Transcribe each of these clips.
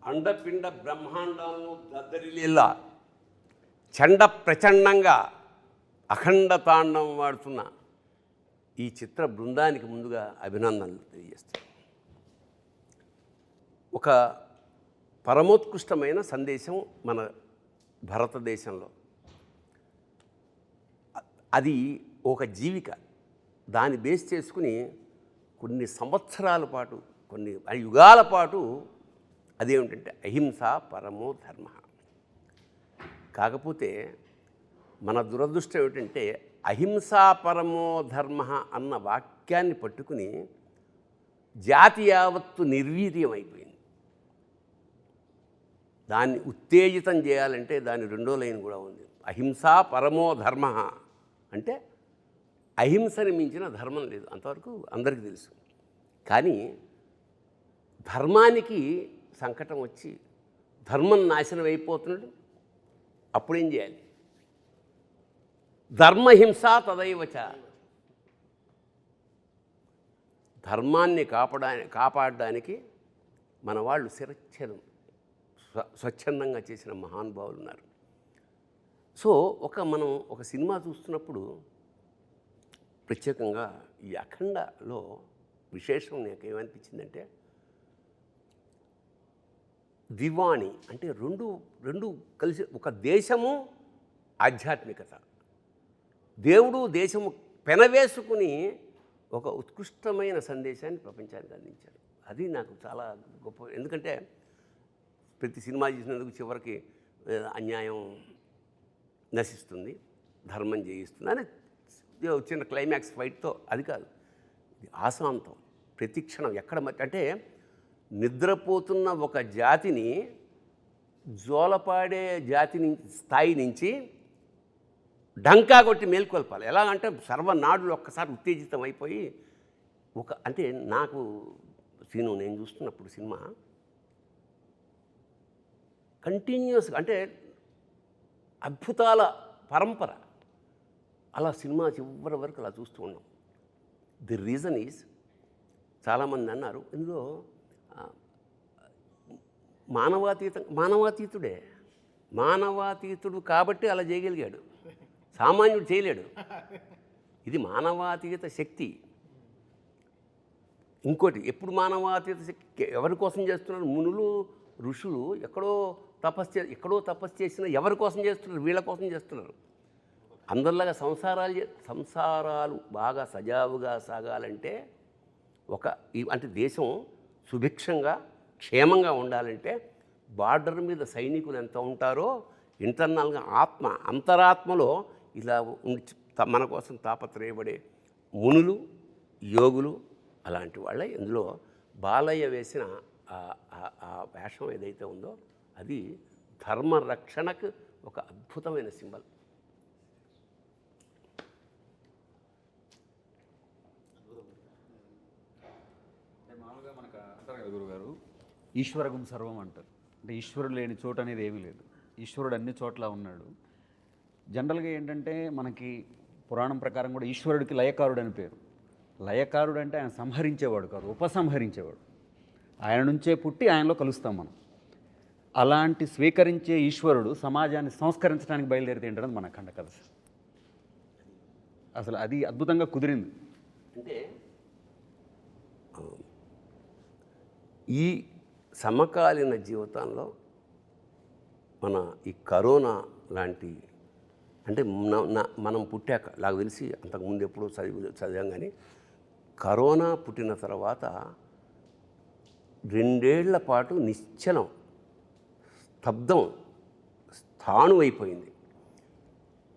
అండపిండ బ్రహ్మాండాలను దద్దరిల్లేలా చండ ప్రచండంగా అఖండ తాండవం వాడుతున్న ఈ చిత్ర బృందానికి ముందుగా అభినందనలు తెలియజేస్తాను. ఒక పరమోత్కృష్టమైన సందేశం మన భారతదేశంలో, అది ఒక జీవిక. దాన్ని బేస్ చేసుకుని కొన్ని సంవత్సరాల పాటు, కొన్ని యుగాల పాటు అదేమిటంటే అహింస పరమో ధర్మ. కాకపోతే మన దురదృష్టం ఏమిటంటే అహింసా పరమో ధర్మ అన్న వాక్యాన్ని పట్టుకుని జాతి యావత్తు నిర్వీర్యం అయిపోయింది. దాన్ని ఉత్తేజితం చేయాలంటే దాని రెండో లైన్ కూడా ఉంది. అహింసా పరమో ధర్మ అంటే అహింసని మించిన ధర్మం లేదు, అంతవరకు అందరికీ తెలుసు. కానీ ధర్మానికి సంకటం వచ్చి ధర్మం నాశనం అయిపోతున్నాడు. అప్పుడేం చేయాలి? ధర్మహింస తదైవచ. ధర్మాన్ని కాపాడడానికి మన వాళ్ళు శిరచ్ఛేదం స్వచ్ఛందంగా చేసిన మహానుభావులు ఉన్నారు. సో మనం ఒక సినిమా చూస్తున్నప్పుడు ప్రత్యేకంగా ఈ అఖండలో విశేషం నాకు ఏమనిపించిందంటే, దివాణి అంటే రెండు కలిసి, ఒక దేశము ఆధ్యాత్మికత, దేవుడు దేశము పెనవేసుకుని ఒక ఉత్కృష్టమైన సందేశాన్ని ప్రపంచానికి అందించారు. అది నాకు చాలా గొప్ప. ఎందుకంటే ప్రతి సినిమా చేసినందుకు చివరికి అన్యాయం నశిస్తుంది, ధర్మం జయిస్తుంది అని చిన్న క్లైమాక్స్ ఫైట్తో, అది కాదు, ఆశాంతం ప్రతి క్షణం ఎక్కడ అంటే నిద్రపోతున్న ఒక జాతిని జోలపాడే జాతి స్థాయి నుంచి డంకా కొట్టి మేల్కొల్పాలి. ఎలాగంటే సర్వనాడులు ఒక్కసారి ఉత్తేజితం అయిపోయి అంటే నాకు నేను చూస్తున్నప్పుడు సినిమా కంటిన్యూస్గా, అంటే అద్భుతాల పరంపర, అలా సినిమా చివరి వరకు అలా చూస్తూ ఉన్నాం. ది రీజన్ ఈజ్, చాలామంది అన్నారు ఇందులో మానవాతీతుడే, మానవాతీతుడు కాబట్టి అలా చేయగలిగాడు, సామాన్యుడు చేయలేడు. ఇది మానవాతీత శక్తి. ఇంకోటి, ఎప్పుడు మానవాతీత శక్తి ఎవరి కోసం చేస్తున్నారు? మునులు ఋషులు ఎక్కడో తపస్సు చేసిన ఎవరి కోసం చేస్తున్నారు? వీళ్ళ కోసం చేస్తున్నారు. అందరిలాగా సంసారాలు బాగా సజావుగా సాగాలంటే, అంటే దేశం సుభిక్షంగా క్షేమంగా ఉండాలంటే బార్డర్ మీద సైనికులు ఎంత ఉంటారో ఇంటర్నల్గా అంతరాత్మలో ఇలా మన కోసం తాపత్రయపడే మునులు యోగులు అలాంటి వాళ్ళే. ఇందులో బాలయ్య వేసిన ఆ వేషం ఏదైతే ఉందో అది ధర్మరక్షణకు ఒక అద్భుతమైన సింబల్. మామూలుగా మనకు అంటారు కదా గురుగారు, ఈశ్వరగం సర్వం అంటారు. అంటే ఈశ్వరుడు లేని చోటు అనేది ఏమీ లేదు, ఈశ్వరుడు అన్ని చోట్ల ఉన్నాడు. జనరల్గా ఏంటంటే మనకి పురాణం ప్రకారం కూడా ఈశ్వరుడికి లయకారుడు అని పేరు. లయకారుడు అంటే ఆయన సంహరించేవాడు కాదు, ఉపసంహరించేవాడు. ఆయన నుంచే పుట్టి ఆయనలో కలుస్తాం మనం. అలాంటి స్వీకరించే ఈశ్వరుడు సమాజాన్ని సంస్కరించడానికి బయలుదేరితే ఏంటన్నది మన ఖండ కథ. అసలు అది అద్భుతంగా కుదిరింది. అంటే ఈ సమకాలీన జీవితంలో మన ఈ కరోనా లాంటి, అంటే మనం పుట్టాక నాకు తెలిసి అంతకుముందు ఎప్పుడూ చదివాం, కానీ కరోనా పుట్టిన తర్వాత 2 ఏళ్ల పాటు నిశ్చలం, స్తబ్దం, స్థాణువైపోయింది.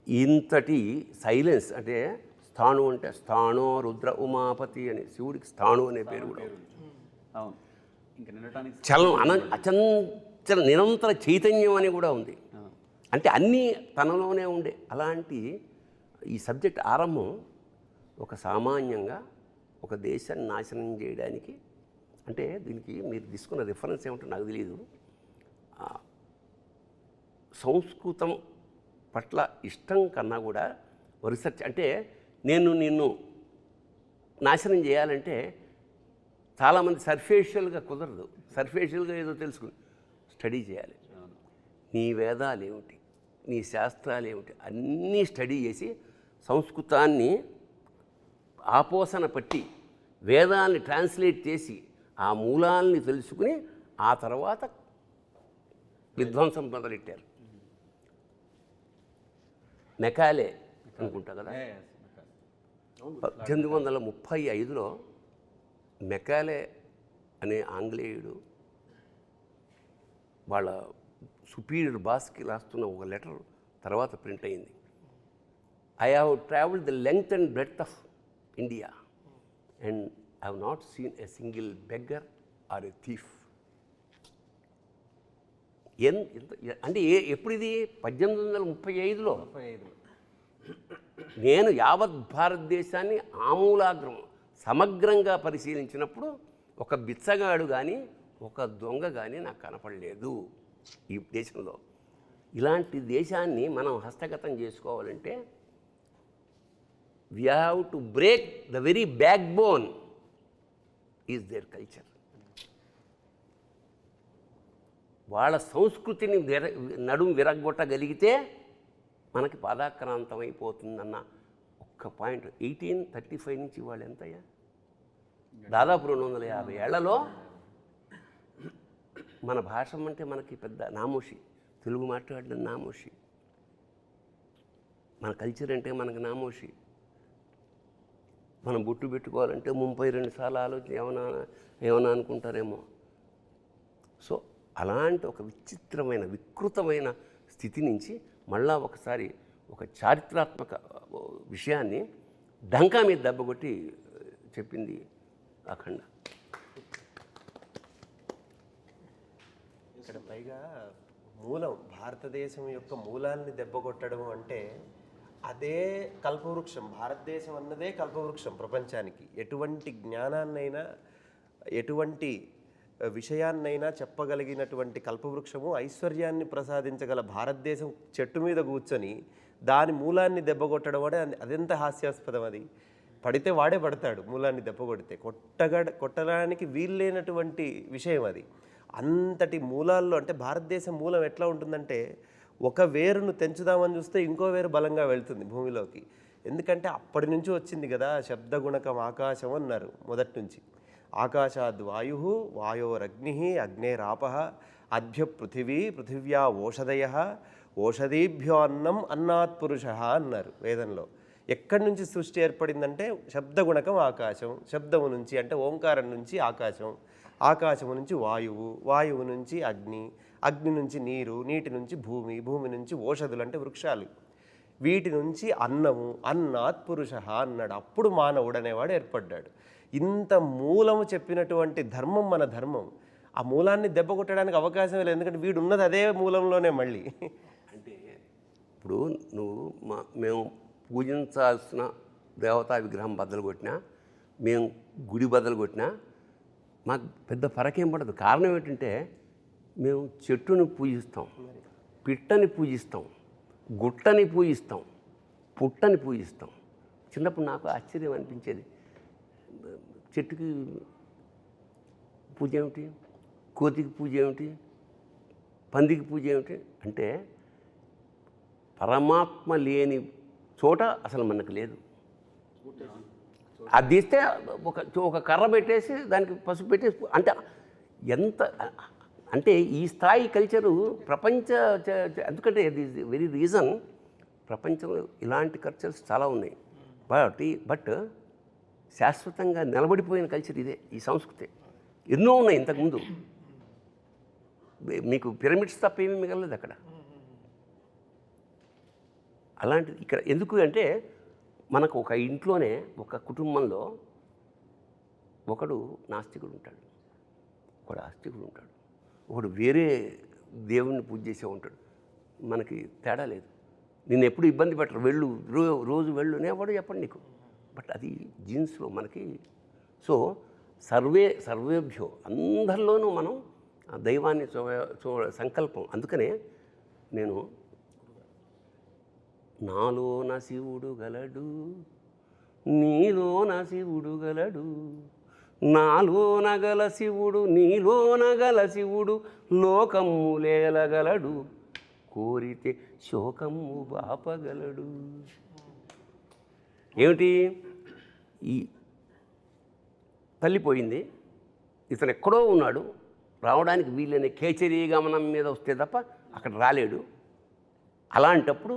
ఇంతటి సైలెన్స్, అంటే స్థాణు అంటే స్థాణో రుద్ర ఉమాపతి అని, శివుడికి స్థాణు అనే పేరు కూడా ఉంది. అవును, ఇంకా నిన్నటానికి అచంచల నిరంతర చైతన్యం అని కూడా ఉంది. అంటే అన్నీ తనలోనే ఉండే అలాంటి ఈ సబ్జెక్ట్ ఆరంభం ఒక సామాన్యంగా ఒక దేశాన్ని నాశనం చేయడానికి. అంటే దీనికి మీరు తీసుకున్న రిఫరెన్స్ ఏమిటో నాకు తెలియదు. సంస్కృతం పట్ల ఇష్టం కన్నా కూడా రీసెర్చ్, అంటే నిన్ను నాశనం చేయాలంటే చాలామంది సర్ఫేషియల్గా కుదరదు, సర్ఫేషియల్గా ఏదో తెలుసుకుని స్టడీ చేయాలి. నీ వేదాలు ఏమిటి, నీ శాస్త్రాలు ఏమిటి అన్నీ స్టడీ చేసి సంస్కృతాన్ని ఆపోసన పట్టి వేదాల్ని ట్రాన్స్లేట్ చేసి ఆ మూలాల్ని తెలుసుకుని ఆ తర్వాత విధ్వంసం మొదలెట్టారు. మెకాలే అనుకుంటా కదా, 1835లో మెకాలే అనే ఆంగ్లేయుడు వాళ్ళ సుపీరియర్ బాస్కి రాస్తున్న ఒక లెటర్ తర్వాత ప్రింట్ అయింది. I have travelled the length and breadth of India and I have not seen a single beggar or a thief. అంటే ఎప్పుడు ఇది 1835లో నేను యావత్ భారతదేశాన్ని ఆమూలాగ్రం సమగ్రంగా పరిశీలించినప్పుడు ఒక బిచ్చగాడు కానీ ఒక దొంగ కానీ నాకు కనపడలేదు ఈ దేశంలో. ఇలాంటి దేశాన్ని మనం హస్తగతం చేసుకోవాలంటే we have to break the very back bone is their culture. వాళ్ళ సంస్కృతిని నడుము విరగొట్టగలిగితే మనకి పాదాక్రాంతం అయిపోతుందన్న ఒక్క పాయింట్. 1835 నుంచి వాళ్ళు ఎంతయ్యా, దాదాపు 250 ఏళ్లలో మన భాష అంటే మనకి పెద్ద నామోషి, తెలుగు మాట్లాడడం నామోషి, మన కల్చర్ అంటే మనకి నామోషి. మనం బొట్టు పెట్టుకోవాలంటే 32 సార్లు ఆలోచన ఏమన్నా అనుకుంటారేమో. సో అలాంటి ఒక విచిత్రమైన వికృతమైన స్థితి నుంచి మళ్ళా ఒకసారి ఒక చారిత్రాత్మక విషయాన్ని డంకా మీద దెబ్బకొట్టి చెప్పింది అఖండ. ఇక్కడ పైగా మూలం భారతదేశం యొక్క మూలాన్ని దెబ్బకొట్టడం అంటే అదే కల్పవృక్షం. భారతదేశం అన్నదే కల్పవృక్షం ప్రపంచానికి. ఎటువంటి జ్ఞానాన్నైనా ఎటువంటి విషయాన్నైనా చెప్పగలిగినటువంటి కల్పవృక్షము, ఐశ్వర్యాన్ని ప్రసాదించగల భారతదేశం చెట్టు మీద కూర్చొని దాని మూలాన్ని దెబ్బకొట్టడం అంటే అదెంత హాస్యాస్పదం. అది పడితే వాడే పడతాడు, మూలాన్ని దెబ్బకొడితే కొట్టడానికి వీల్లేనటువంటి విషయం అది. అంతటి మూలాల్లో అంటే భారతదేశం మూలం ఎట్లా ఉంటుందంటే ఒక వేరును తెంచుదామని చూస్తే ఇంకో వేరు బలంగా వెళ్తుంది భూమిలోకి. ఎందుకంటే అప్పటి నుంచి వచ్చింది కదా శబ్దగుణకం ఆకాశం అన్నారు మొదటి నుంచి. ఆకాశాద్ వాయు, వాయోరగ్ని, అగ్నేరాప, అద్భ్య పృథివీ, పృథివ్యా ఓషధయ, ఓషధీభ్యో అన్నం, అన్నాత్ పురుష అన్నారు వేదంలో. ఎక్కడి నుంచి సృష్టి ఏర్పడిందంటే శబ్దగుణకం ఆకాశం, శబ్దము నుంచి అంటే ఓంకారం నుంచి ఆకాశం, ఆకాశము నుంచి వాయువు, వాయువు నుంచి అగ్ని, అగ్ని నుంచి నీరు, నీటి నుంచి భూమి, భూమి నుంచి ఓషధులు అంటే వృక్షాలు, వీటి నుంచి అన్నము, అన్నాత్ పురుష అన్నాడు. అప్పుడు మానవుడు అనేవాడు ఏర్పడ్డాడు. ఇంత మూలము చెప్పినటువంటి ధర్మం మన ధర్మం. ఆ మూలాన్ని దెబ్బ కొట్టడానికి అవకాశం లేదు, ఎందుకంటే వీడు ఉన్నది అదే మూలంలోనే. మళ్ళీ అంటే ఇప్పుడు నువ్వు మేము పూజించాల్సిన దేవతా విగ్రహం బద్దలు కొట్టినా, మేము గుడి బద్దలు కొట్టినా మాకు పెద్ద ఫరకేం పడదు. కారణం ఏంటంటే మేము చెట్టుని పూజిస్తాం, పిట్టని పూజిస్తాం, గుట్టని పూజిస్తాం, పుట్టని పూజిస్తాం. చిన్నప్పుడు నాకు ఆశ్చర్యం అనిపించేది, చెట్టుకి పూజ ఏమిటి, కోతికి పూజ ఏమిటి, పందికి పూజ ఏమిటి అంటే పరమాత్మ లేని చోట అసలు మనకు లేదు. అది తీస్తే ఒక కర్ర పెట్టేసి దానికి పసుపు పెట్టేసి అంటే ఎంత అంటే ఈ స్థాయి కల్చరు ప్రపంచ ఎందుకంటే ఇది వెరీ రీజన్ ప్రపంచంలో ఇలాంటి కల్చర్స్ చాలా ఉన్నాయి. బట్ శాశ్వతంగా నిలబడిపోయిన కల్చర్ ఇదే, ఈ సంస్కృతి. ఎన్నో ఉన్నాయి ఇంతకుముందు, మీకు పిరమిడ్స్ తప్ప ఏమీ మిగలలేదు అక్కడ. అలాంటిది ఇక్కడ ఎందుకు అంటే మనకు ఒక ఇంట్లోనే ఒక కుటుంబంలో ఒకడు నాస్తికుడు ఉంటాడు, ఒకడు ఆస్తికుడు ఉంటాడు, ఒకడు వేరే దేవుణ్ణి పూజ చేసే ఉంటాడు. మనకి తేడా లేదు. నిన్ను ఎప్పుడు ఇబ్బంది పెట్టరు, వెళ్ళు రోజు వెళ్ళు అనేవాడు చెప్పండి నీకు. బట్ అది జీన్స్లో మనకి. సో సర్వేభ్యో అందరిలోనూ మనం దైవాన్ని సంకల్పం. అందుకనే నేను నాలోన శివుడు గలడు, నీలోన శివుడు గలడు, నాలోన గల శివుడు నీలోన గల శివుడు లోకమ్ములేలగలడు కోరితే శోకమ్ము బాపగలడు. ఏమిటి? ఈ తల్లిపోయింది, ఇతను ఎక్కడో ఉన్నాడు, రావడానికి వీళ్ళని కేచరీ గమనం మీద వస్తే తప్ప అక్కడ రాలేడు. అలాంటప్పుడు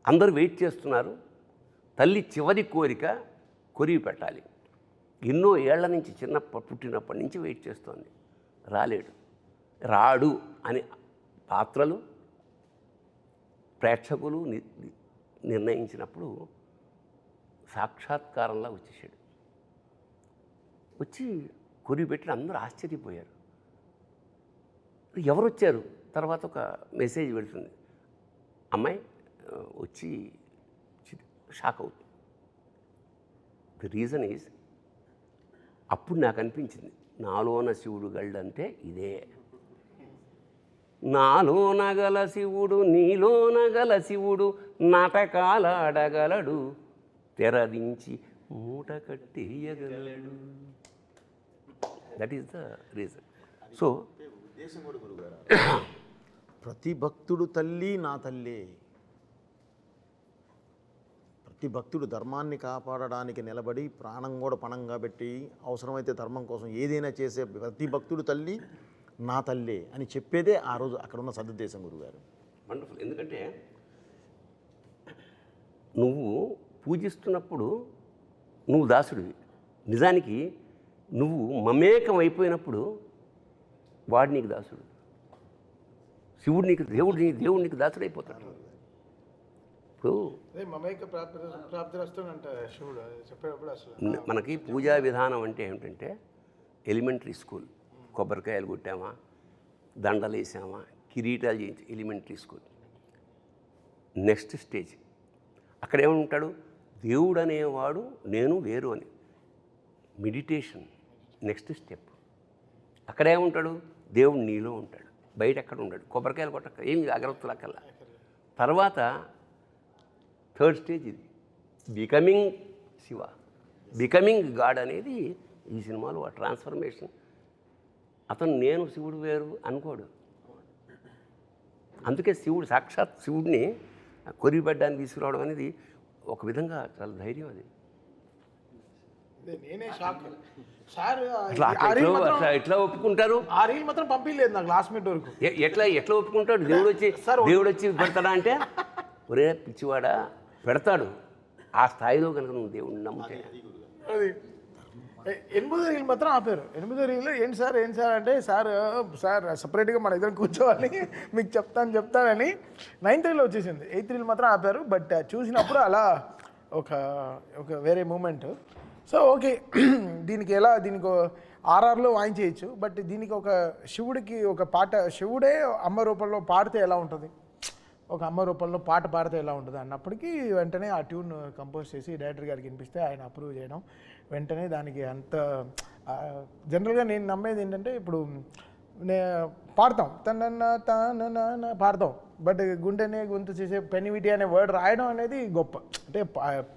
అందరూ వెయిట్ చేస్తున్నారు. తల్లి చివరి కోరిక కొరివి పెట్టాలి. ఎన్నో ఏళ్ల నుంచి పుట్టినప్పటి నుంచి వెయిట్ చేస్తోంది, రాలేడు. రాడు అని పాత్రలు ప్రేక్షకులు నిర్ణయించినప్పుడు సాక్షాత్కారంలా వచ్చేసాడు. వచ్చి కొరివి పెట్టి అందరూ ఆశ్చర్యపోయారు. ఎవరు వచ్చారు? తర్వాత ఒక మెసేజ్ పెడుతుంది, అమ్మాయి వచ్చి షాక్ అవుతుంది. ది రీజన్ ఈజ్, అప్పుడు నాకు అనిపించింది నాలోన శివుడు గళ్ళంటే ఇదే. నాలోన గల శివుడు నీలోన గల శివుడు నాటకాలాడగలడు తెరదించి మూట కట్టేయగలడు. That is the reason. So ప్రతి భక్తుడు తల్లి నా తల్లే. ప్రతి భక్తుడు ధర్మాన్ని కాపాడడానికి నిలబడి ప్రాణం కూడా పణంగా పెట్టి అవసరమైతే ధర్మం కోసం ఏదైనా చేసే ప్రతి భక్తుడు తల్లి నా తల్లే అని చెప్పేదే ఆ రోజు అక్కడ ఉన్న సద్దేశం గురుగారు. వండర్ఫుల్. ఎందుకంటే నువ్వు పూజిస్తున్నప్పుడు నువ్వు దాసుడివి. నిజానికి నువ్వు మమేకం అయిపోయినప్పుడు వాడు నీకు దాసుడు. శివుడు నీకు దేవుడు నీకు దాసుడు అయిపోతాడు. ఇప్పుడు మనకి పూజా విధానం అంటే ఏమిటంటే ఎలిమెంటరీ స్కూల్, కొబ్బరికాయలు కొట్టామా, దండలు వేసామా, కిరీటాలు చేయించి ఎలిమెంటరీ స్కూల్. నెక్స్ట్ స్టేజ్ అక్కడ ఏమంటాడు? దేవుడు అనేవాడు నేను వేరు అని. Meditation next step. అక్కడేముంటాడు? దేవుడు నీలో ఉంటాడు, బయట ఎక్కడ ఉంటాడు. కొబ్బరికాయలు కొట్టక ఏమి అగరత్తులు అక్కల్లా. తర్వాత థర్డ్ స్టేజ్ ఇది, బికమింగ్ శివ, బికమింగ్ గాడ్ అనేది ఈ సినిమాలో ఆ ట్రాన్స్ఫర్మేషన్. అతను నేను శివుడు వేరు అనుకోడు. అందుకే శివుడు సాక్షాత్ శివుడిని కొరిబడ్డానికి తీసుకురావడం అనేది ఒక విధంగా చాలా ధైర్యం. అది నేనే షాక్ సార్. ఎట్లా ఒప్పుకుంటారు? ఆ రీల్ మాత్రం పంపించలేదు నాకు లాస్ట్ మినిట్ వరకు. ఎట్లా ఒప్పుకుంటాడు? దేవుడు వచ్చి పెడతాడా అంటే, ఒరే పిచ్చివాడా పెడతాడు. ఆ స్థాయిలో కనుక నువ్వు దేవుడిని నమ్మితే. అది 8వ రీల్ మాత్రం ఆపారు. 8వ రీల్ ఏంటి సార్ అంటే, సార్ సపరేట్గా మన ఇద్దరు కూర్చోవాలి మీకు చెప్తానని 9th రీల్ వచ్చేసింది. 8th రీల్ మాత్రం ఆపారు. బట్ చూసినప్పుడు అలా ఒక వేరే మూమెంట్. సో ఓకే, దీనికి ఆర్ఆర్లో వాయించేయచ్చు. బట్ దీనికి ఒక శివుడికి ఒక పాట, శివుడే అమ్మ రూపంలో పాడితే ఎలా ఉంటుంది, ఒక అమ్మ రూపంలో పాట పాడితే ఎలా ఉంటుంది అన్నప్పటికీ వెంటనే ఆ ట్యూన్ కంపోజ్ చేసి డైరెక్టర్ గారికి వినిపిస్తే ఆయన అప్రూవ్ చేయడం, వెంటనే దానికి అంత జనరల్గా నేను నమ్మేది ఏంటంటే, ఇప్పుడు పాడతాం తన పాడతాం, బట్ గుండెనే గొంతు చేసే పెనివిటి అనే వర్డ్ రాయడం అనేది గొప్ప. అంటే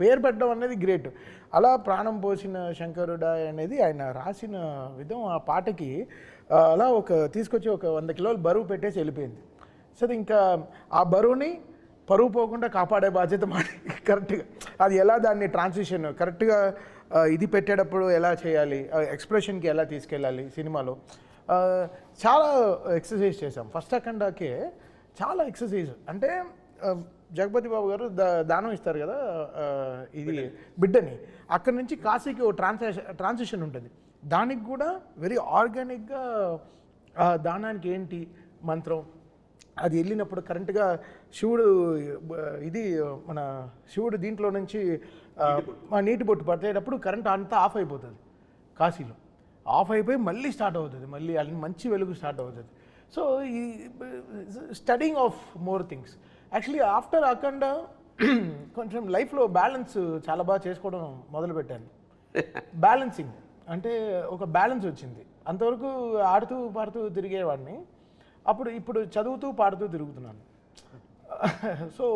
పేరు పెట్టడం అనేది గ్రేట్. అలా ప్రాణం పోసిన శంకరుడా అనేది ఆయన రాసిన విధం ఆ పాటకి అలా తీసుకొచ్చి ఒక 100 కిలోలు బరువు పెట్టేసి వెళ్ళిపోయింది. సో ఇంకా ఆ బరువుని పరువు పోకుండా కాపాడే బాధ్యత మాది. కరెక్ట్గా అది ఎలా దాన్ని ట్రాన్సిషన్ కరెక్ట్గా ఇది పెట్టేటప్పుడు ఎలా చేయాలి, ఎక్స్ప్రెషన్కి ఎలా తీసుకెళ్ళాలి సినిమాలో చాలా ఎక్సర్సైజ్ చేసాం. ఫస్ట్ అఖండాకే చాలా ఎక్సర్సైజ్. అంటే జగపతి బాబు గారు దానం ఇస్తారు కదా ఇది బిడ్డని, అక్కడి నుంచి కాశీకి ఓ ట్రాన్సిషన్ ఉంటుంది. దానికి కూడా వెరీ ఆర్గానిక్గా దానానికి ఏంటి మంత్రం అది వెళ్ళినప్పుడు కరెంట్గా శివుడు మన శివుడు దీంట్లో నుంచి నీటి బొట్టు పట్టేటప్పుడు కరెంట్ అంతా ఆఫ్ అయిపోతుంది. కాశీలో ఆఫ్ అయిపోయి మళ్ళీ స్టార్ట్ అవుతుంది, మళ్ళీ మంచి వెలుగు స్టార్ట్ అవుతుంది. సో ఈ studying of more things. Actually after Akhanda కొంచెం లైఫ్లో బ్యాలెన్స్ చాలా బాగా చేసుకోవడం మొదలుపెట్టాను. బ్యాలెన్సింగ్ అంటే ఒక బ్యాలెన్స్ వచ్చింది. అంతవరకు ఆడుతూ పాడుతూ తిరిగేవాడిని, ఇప్పుడు చదువుతూ పాడుతూ తిరుగుతున్నాను. సో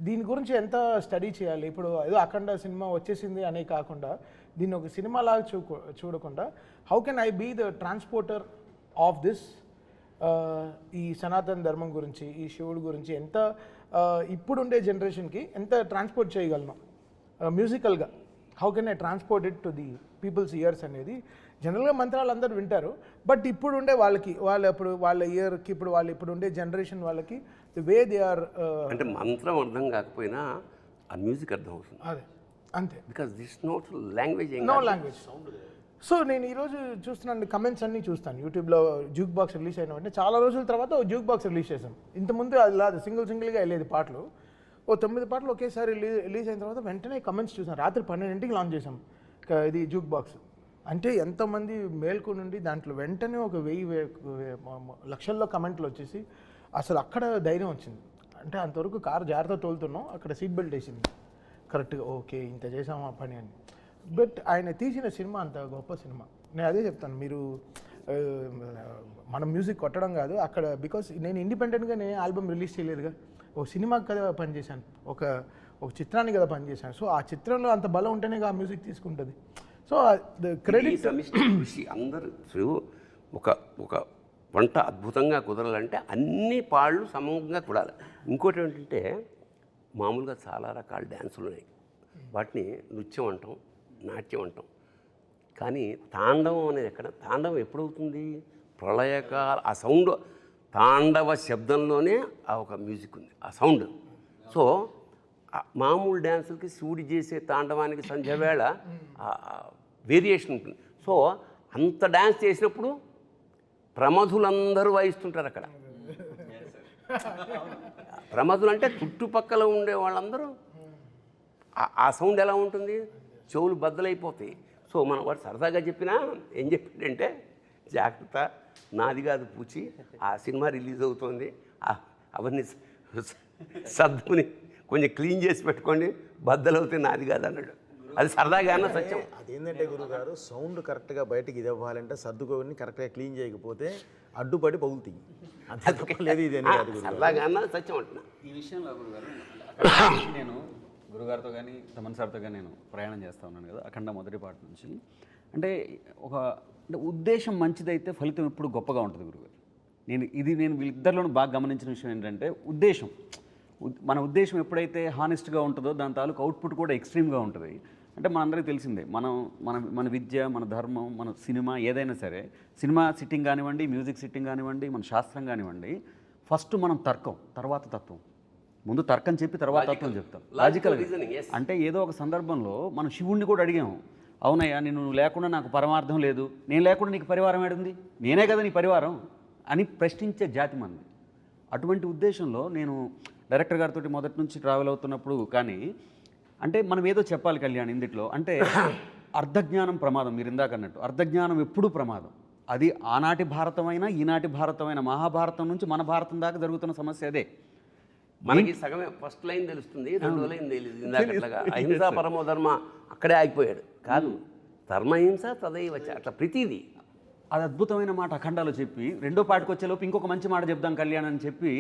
దీని గురించి ఎంత స్టడీ చేయాలి, ఇప్పుడు ఏదో అఖండ సినిమా వచ్చేసింది అనే కాకుండా దీన్ని ఒక సినిమా లాగా చూడకుండా how can I be the transporter of this, ఈ సనాతన ధర్మం గురించి, ఈ శివుడు గురించి ఎంత ఇప్పుడుండే జనరేషన్కి ఎంత ట్రాన్స్పోర్ట్ చేయగలను మ్యూజికల్గా, how can I transport it to the people's ears అనేది. జనరల్గా మంత్రాలు అందరూ వింటారు, బట్ ఇప్పుడు ఉండే వాళ్ళకి వాళ్ళ ఇయర్కి ఇప్పుడు ఉండే జనరేషన్ వాళ్ళకి ది వే దే ఆర్, అంటే మంత్రం అర్థం కాకపోయినా ఆ మ్యూజిక్ అర్థం అవుతుంది. అదే అంతే, because this not language no language. So నేను ఈరోజు చూస్తున్నాను కమెంట్స్ అన్నీ చూస్తాను యూట్యూబ్లో. జ్యూక్ బాక్స్ రిలీజ్ అయిన వెంటనే చాలా రోజుల తర్వాత జ్యూక్ బాక్స్ రిలీజ్ చేశాం. ఇంతకుముందు అది లేదు, సింగిల్గా వెళ్ళేది పాటలు. 9 పాటలు ఒకేసారి రిలీజ్ అయిన తర్వాత వెంటనే కమెంట్స్ చూసాం. రాత్రి 12ంటికి లాంచ్ చేసాం ఇది జ్యూక్ బాక్స్. అంటే ఎంతమంది మేల్కు నుండి దాంట్లో వెంటనే ఒక 1000 లక్షల్లో కమెంట్లు వచ్చేసి అసలు అక్కడ ధైర్యం వచ్చింది. అంటే అంతవరకు కారు జాగ్రత్త తోలుతున్నాం, అక్కడ సీట్ బెల్ట్ వేసింది కరెక్ట్గా, ఓకే ఇంత చేసాము ఆ పని అని. బట్ ఆయన తీసిన సినిమా అంత గొప్ప సినిమా. నేను అదే చెప్తాను, మీరు మనం మ్యూజిక్ కొట్టడం కాదు అక్కడ, బికాస్ నేను ఇండిపెండెంట్గా నేను ఆల్బమ్ రిలీజ్ చేయలేదుగా, ఒక సినిమాకి కదా పనిచేశాను, ఒక చిత్రానికి కదా పనిచేశాను. సో ఆ చిత్రంలో అంత బలం ఉంటేనే ఆ మ్యూజిక్ తీసుకుంటుంది. సో ద క్రెడిట్ కృషి అందరూ ఒక వంట అద్భుతంగా కుదరాలంటే అన్ని పాళ్ళు సమంగా కుడాలి. ఇంకోటి ఏంటంటే మామూలుగా చాలా రకాల డ్యాన్సులు ఉన్నాయి, వాటిని నృత్యం అంటాం, నాట్యం అంటాం. కానీ తాండవం అనేది ఎక్కడ? తాండవం ఎప్పుడవుతుంది? ప్రళయకాల ఆ సౌండ్, తాండవ శబ్దంలోనే ఆ ఒక మ్యూజిక్ ఉంది, ఆ సౌండ్. సో మామూలు డ్యాన్సులకి శివుడి చేసే తాండవానికి సంధ్యవేళ వేరియేషన్ ఉంటుంది. సో అంత డ్యాన్స్ చేసినప్పుడు ప్రమధులందరూ వాయిస్తుంటారు అక్కడ. ప్రమధులు అంటే చుట్టుపక్కల ఉండే వాళ్ళందరూ. ఆ సౌండ్ ఎలా ఉంటుంది? చెవులు బద్దలైపోతాయి. సో మనం వాడు సరదాగా చెప్పినా ఏం చెప్పాడంటే, జాగ్రత్త నాది కాదు పూచి, ఆ సినిమా రిలీజ్ అవుతుంది, అవన్నీ సద్దుని కొంచెం క్లీన్ చేసి పెట్టుకోండి, బద్దలవుతే నాది కాదు అన్నాడు. అది సరదాగా అన్న సత్యం. అదేంటంటే గురుగారు, సౌండ్ కరెక్ట్గా బయటికి ఇది అవ్వాలంటే సర్దుకోని కరెక్ట్గా క్లీన్ చేయకపోతే అడ్డుపడి పగులుతాయి. అంతే లేదు, ఇది సరదాగా అన్న సత్యం అంటున్నా. ఈ విషయంలో గురుగారు నేను గురుగారితో కానీ తమన్ సార్తో కానీ నేను ప్రయాణం చేస్తూ ఉన్నాను కదా అఖండ మొదటి పాట నుంచి. అంటే అంటే ఉద్దేశం మంచిదైతే ఫలితం ఎప్పుడు గొప్పగా ఉంటుంది గురుగారు. నేను వీళ్ళిద్దరిలోనూ బాగా గమనించిన విషయం ఏంటంటే ఉద్దేశం. మన ఉద్దేశం ఎప్పుడైతే హానెస్ట్గా ఉంటుందో దాని తాలూకు అవుట్పుట్ కూడా ఎక్స్ట్రీమ్గా ఉంటుంది. అంటే మనందరికీ తెలిసిందే, మన విద్య, మన ధర్మం, మన సినిమా ఏదైనా సరే, సినిమా సిట్టింగ్ కానివ్వండి, మ్యూజిక్ సిట్టింగ్ కానివ్వండి, మన శాస్త్రం కానివ్వండి, ఫస్ట్ మనం తర్కం, తర్వాత తత్వం. ముందు తర్కం చెప్పి తర్వాత తత్వం చెప్తాం, లాజికల్గా. అంటే ఏదో ఒక సందర్భంలో మనం శివుణ్ణి కూడా అడిగాము, అవునయ్యా నువ్వు లేకుండా నాకు పరమార్థం లేదు, నేను లేకుండా నీకు పరివారం ఏడుంది, నేనే కదా నీ పరివారం అని ప్రశ్నించే జాతి మంది. అటువంటి ఉద్దేశంలో నేను డైరెక్టర్ గారితో మొదటి నుంచి ట్రావెల్ అవుతున్నప్పుడు కానీ అంటే మనం ఏదో చెప్పాలి కళ్యాణ్ ఇందులో. అంటే అర్ధజ్ఞానం ప్రమాదం, మీరు ఇందాక అన్నట్టు అర్ధజ్ఞానం ఎప్పుడూ ప్రమాదం. అది ఆనాటి భారతమైనా ఈనాటి భారతమైన, మహాభారతం నుంచి మన భారతం దాకా జరుగుతున్న సమస్య అదే. మనకి సగమే ఫస్ట్ లైన్ తెలుస్తుంది, రెండో లైన్ తెలియదు. ఇందాకట్లాగా అహింసా పరమో ధర్మ అక్కడే ఆగిపోయాడు. కాదు, ధర్మహింస తదైవ చ, అట్లా ప్రతిదీ. అది అద్భుతమైన మాట అఖండాలో చెప్పి రెండో పాటకు వచ్చేలోపు ఇంకొక మంచి మాట చెప్దాం కళ్యాణ్ అని చెప్పి,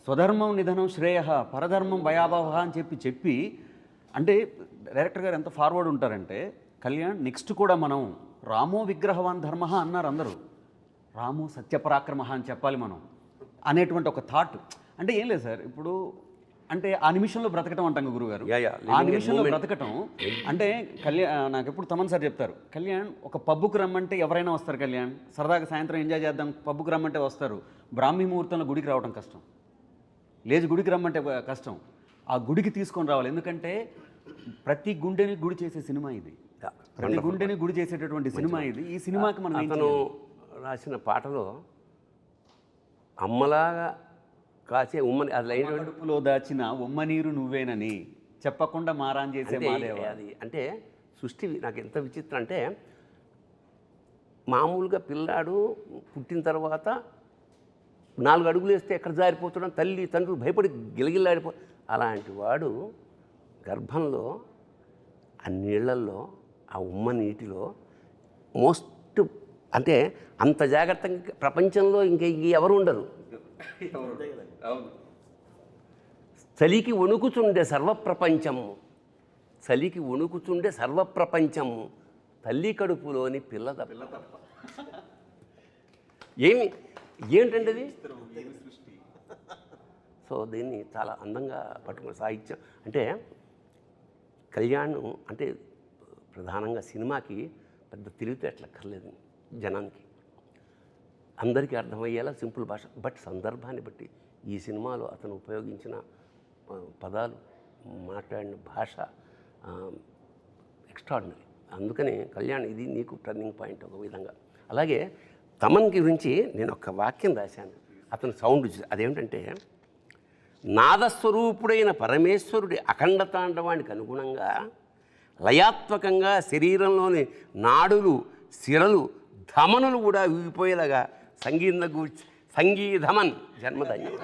స్వధర్మం నిధనం శ్రేయ పరధర్మం భయాభవ అని చెప్పి అంటే డైరెక్టర్ గారు ఎంత ఫార్వర్డ్ ఉంటారంటే, కళ్యాణ్ నెక్స్ట్ కూడా మనం రామో విగ్రహవాన్ ధర్మ అన్నారు అందరూ, రామో సత్యపరాక్రమ అని చెప్పాలి మనం అనేటువంటి ఒక థాట్. అంటే ఏం లేదు సార్, ఇప్పుడు అంటే ఆ నిమిషంలో బ్రతకటం అంటాం గురుగారు. ఆ నిమిషంలో బ్రతకటం అంటే నాకు ఎప్పుడు తమన్ సార్ చెప్తారు, కళ్యాణ్ ఒక పబ్బుకు రమ్మంటే ఎవరైనా వస్తారు కళ్యాణ్, సరదాగా సాయంత్రం ఎంజాయ్ చేద్దాం పబ్బుకు రమ్మంటే వస్తారు. బ్రాహ్మీ ముహూర్తంలో గుడికి రావడం కష్టం, లేచి గుడికి రమ్మంటే కష్టం. ఆ గుడికి తీసుకొని రావాలి, ఎందుకంటే ప్రతి గుండెని గుడి చేసే సినిమా ఇది, ప్రతి గుండెని గుడి చేసేటటువంటి సినిమా ఇది. ఈ సినిమాకి మనం అతను రాసిన పాటలో అమ్మలాగా కాసే ఉమ్మని, అది కడుపులో దాచిన ఉమ్మ నీరు నువ్వేనని చెప్పకుండా మారాన్ చేసే మాదేవా. అది అంటే సృష్టి నాకు ఎంత విచిత్రం అంటే, మామూలుగా పిల్లాడు పుట్టిన తర్వాత 4 అడుగులు వేస్తే ఎక్కడ జారిపోతున్నాం, తల్లి తండ్రులు భయపడి గిలగిల్లాడిపో. అలాంటి వాడు గర్భంలో ఆ నీళ్లల్లో, ఆ ఉమ్మ నీటిలో మోస్ట్ అంటే అంత జాగ్రత్తగా ప్రపంచంలో ఇంకా ఎవరు ఉండరు. చలికి వణుకుచుండే సర్వప్రపంచము, చలికి వణుకుచుండే సర్వప్రపంచము తల్లి కడుపులోని పిల్ల తప్ప. ఏంటంటే అది? సో దీన్ని చాలా అందంగా పట్టుకున్న సాహిత్యం. అంటే కళ్యాణ్ అంటే ప్రధానంగా సినిమాకి పెద్ద తెలివితేటలు అక్కర్లేదు జనానికి, అందరికీ అర్థమయ్యేలా సింపుల్ భాష. బట్ సందర్భాన్ని బట్టి ఈ సినిమాలో అతను ఉపయోగించిన పదాలు, మాట్లాడిన భాష ఎక్స్ట్రాడినరీ. అందుకని కళ్యాణ్ ఇది నీకు టర్నింగ్ పాయింట్ ఒక విధంగా. అలాగే తమన్ గురించి నేను ఒక వాక్యం రాశాను, అతను సౌండ్ అదేమిటంటే, నాదస్వరూపుడైన పరమేశ్వరుడి అఖండ తాండవానికి అనుగుణంగా లయాత్మకంగా శరీరంలోని నాడులు, సిరలు, ధమనులు కూడా ఊగిపోయేలాగా సంగీధమన్ జన్మధన్యం.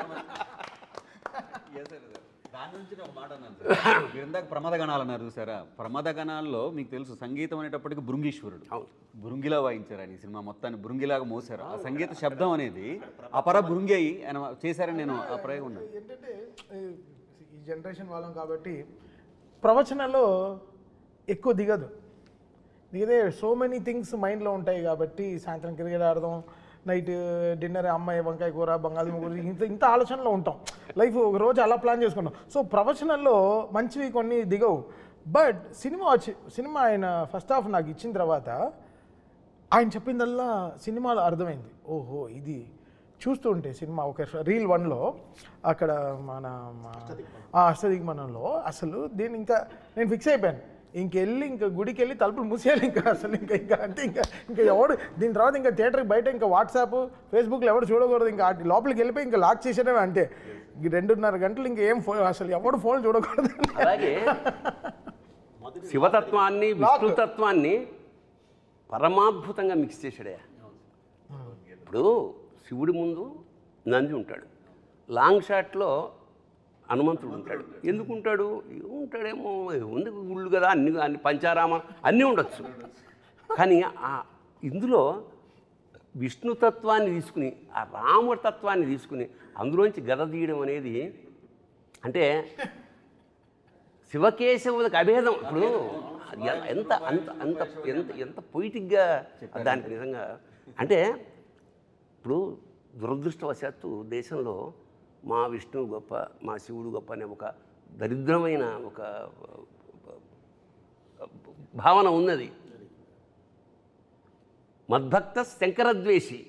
దాని నుంచి ఒక మాట అన్నాను సార్. మీరు ఇందాక ప్రమాదగణాలు అన్నారు చూసారా, ప్రమాదగణాల్లో మీకు తెలుసు సంగీతం అనేటప్పటికి బృంగీశ్వరుడు. అవును, బృంగిలా వాయించారు ఆయన ఈ సినిమా మొత్తాన్ని, బృంగిలాగా మోసారు. ఆ సంగీత శబ్దం అనేది అపర బృంగి అయి ఆయన చేశారని నేను ఆ ప్రయోగం ఉన్నాను. ఏంటంటే ఈ జనరేషన్ వాళ్ళం కాబట్టి ప్రవచనాల్లో ఎక్కువ దిగదే సో మెనీ థింగ్స్ మైండ్లో ఉంటాయి కాబట్టి, సాయంత్రం క్రికెట్ ఆడదాం, నైట్ డిన్నర్ అమ్మాయి వంకాయ కూర, బంగాళదుంప కూర, ఇంత ఆలోచనలో ఉంటాం. లైఫ్ ఒక రోజు అలా ప్లాన్ చేసుకుంటాం. సో ప్రవచనాల్లో మంచివి కొన్ని దిగవు. బట్ సినిమా ఆయన ఫస్ట్ హాఫ్ నాకు ఇచ్చిన తర్వాత ఆయన చెప్పిందల్లా సినిమాలో అర్థమైంది. ఓహో, ఇది చూస్తూ ఉంటే సినిమా ఒక రీల్ 1లో అక్కడ మన అష్టదిగ్మనంలో అసలు దీన్ని ఇంకా నేను ఫిక్స్ అయిపోయాను, ఇంకెళ్ళి గుడికి వెళ్ళి తలుపులు మూసేయాలి ఇంకా అసలు ఇంకా అంటే ఇంకా ఎవడు దీని తర్వాత ఇంకా థియేటర్కి బయట ఇంకా వాట్సాప్ ఫేస్బుక్లో ఎవడు చూడకూడదు, ఇంకా లోపలికి వెళ్ళిపోయి ఇంకా లాక్ చేసేయడమే అంతే. 2.5 గంటలు ఇంకా ఏం అసలు ఎవడు ఫోన్ చూడకూడదు. అలాగే శివతత్వాన్ని విష్ణుతత్వాన్ని పరమాద్భుతంగా మిక్స్ చేశాడే. ఇప్పుడు శివుడి ముందు నంది ఉంటాడు, లాంగ్ షాట్లో హనుమంతుడు ఉంటాడు. ఎందుకు ఉంటాడేమో, ఉంది గుళ్ళు కదా, అన్ని పంచారామ అన్నీ ఉండొచ్చు. కానీ ఇందులో విష్ణుతత్వాన్ని తీసుకుని, ఆ రామతత్వాన్ని తీసుకుని అందులోంచి గద తీయడం అనేది, అంటే శివకేశవులకు అభేదం. ఇప్పుడు ఎంత అంత అంత ఎంత ఎంత పొయిటిక్గా దానికి నిజంగా. అంటే ఇప్పుడు దురదృష్టవశాత్తు దేశంలో మా విష్ణువు గొప్ప, మా శివుడు గొప్ప అనే ఒక దరిద్రమైన ఒక భావన ఉన్నది. మద్భక్త శంకరద్వేషి,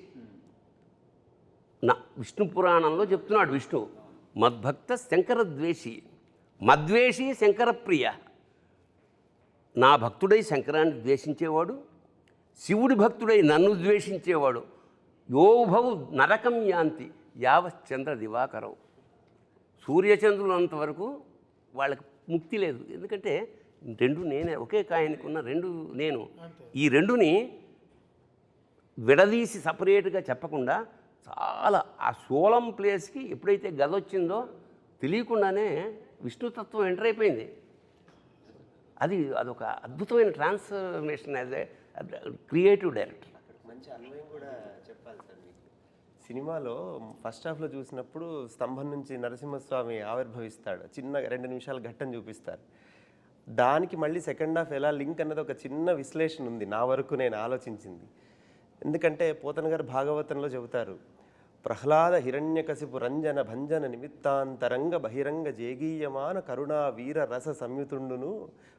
నా విష్ణు పురాణంలో చెప్తున్నాడు విష్ణువు, మద్భక్త శంకరద్వేషి, మద్వేషి శంకరప్రియ. నా భక్తుడై శంకరాన్ని ద్వేషించేవాడు, శివుడి భక్తుడై నన్ను ద్వేషించేవాడు, యోభౌ నరకం యాంతి యావశ్చంద్ర దివాకరం. సూర్యచంద్రులంతవరకు వాళ్ళకి ముక్తి లేదు. ఎందుకంటే రెండు నేనే, ఒకే కాయనికి ఉన్న రెండు నేను. ఈ రెండుని విడదీసి సపరేట్గా చెప్పకుండా చాలా ఆ సోలం ప్లేస్కి ఎప్పుడైతే గద వచ్చిందో తెలియకుండానే విష్ణుతత్వం ఎంటర్ అయిపోయింది. అదొక అద్భుతమైన transformation as a creative director. మంచి అన్వయం కూడా చెప్పాలి సార్ మీకు. సినిమాలో ఫస్ట్ హాఫ్లో చూసినప్పుడు స్తంభం నుంచి నరసింహస్వామి ఆవిర్భవిస్తాడు, చిన్న 2 నిమిషాల ఘట్టం చూపిస్తారు. దానికి మళ్ళీ సెకండ్ హాఫ్ ఎలా లింక్ అన్నది ఒక చిన్న విశ్లేషణ ఉంది నా వరకు నేను ఆలోచించింది. ఎందుకంటే పోతన గారు భాగవతంలో చెబుతారు, ప్రహ్లాద హిరణ్యకశిపు రంజన భంజన నిమిత్తాంతరంగ బహిరంగ జేగీయమాన కరుణా వీర రస సంయుతుండును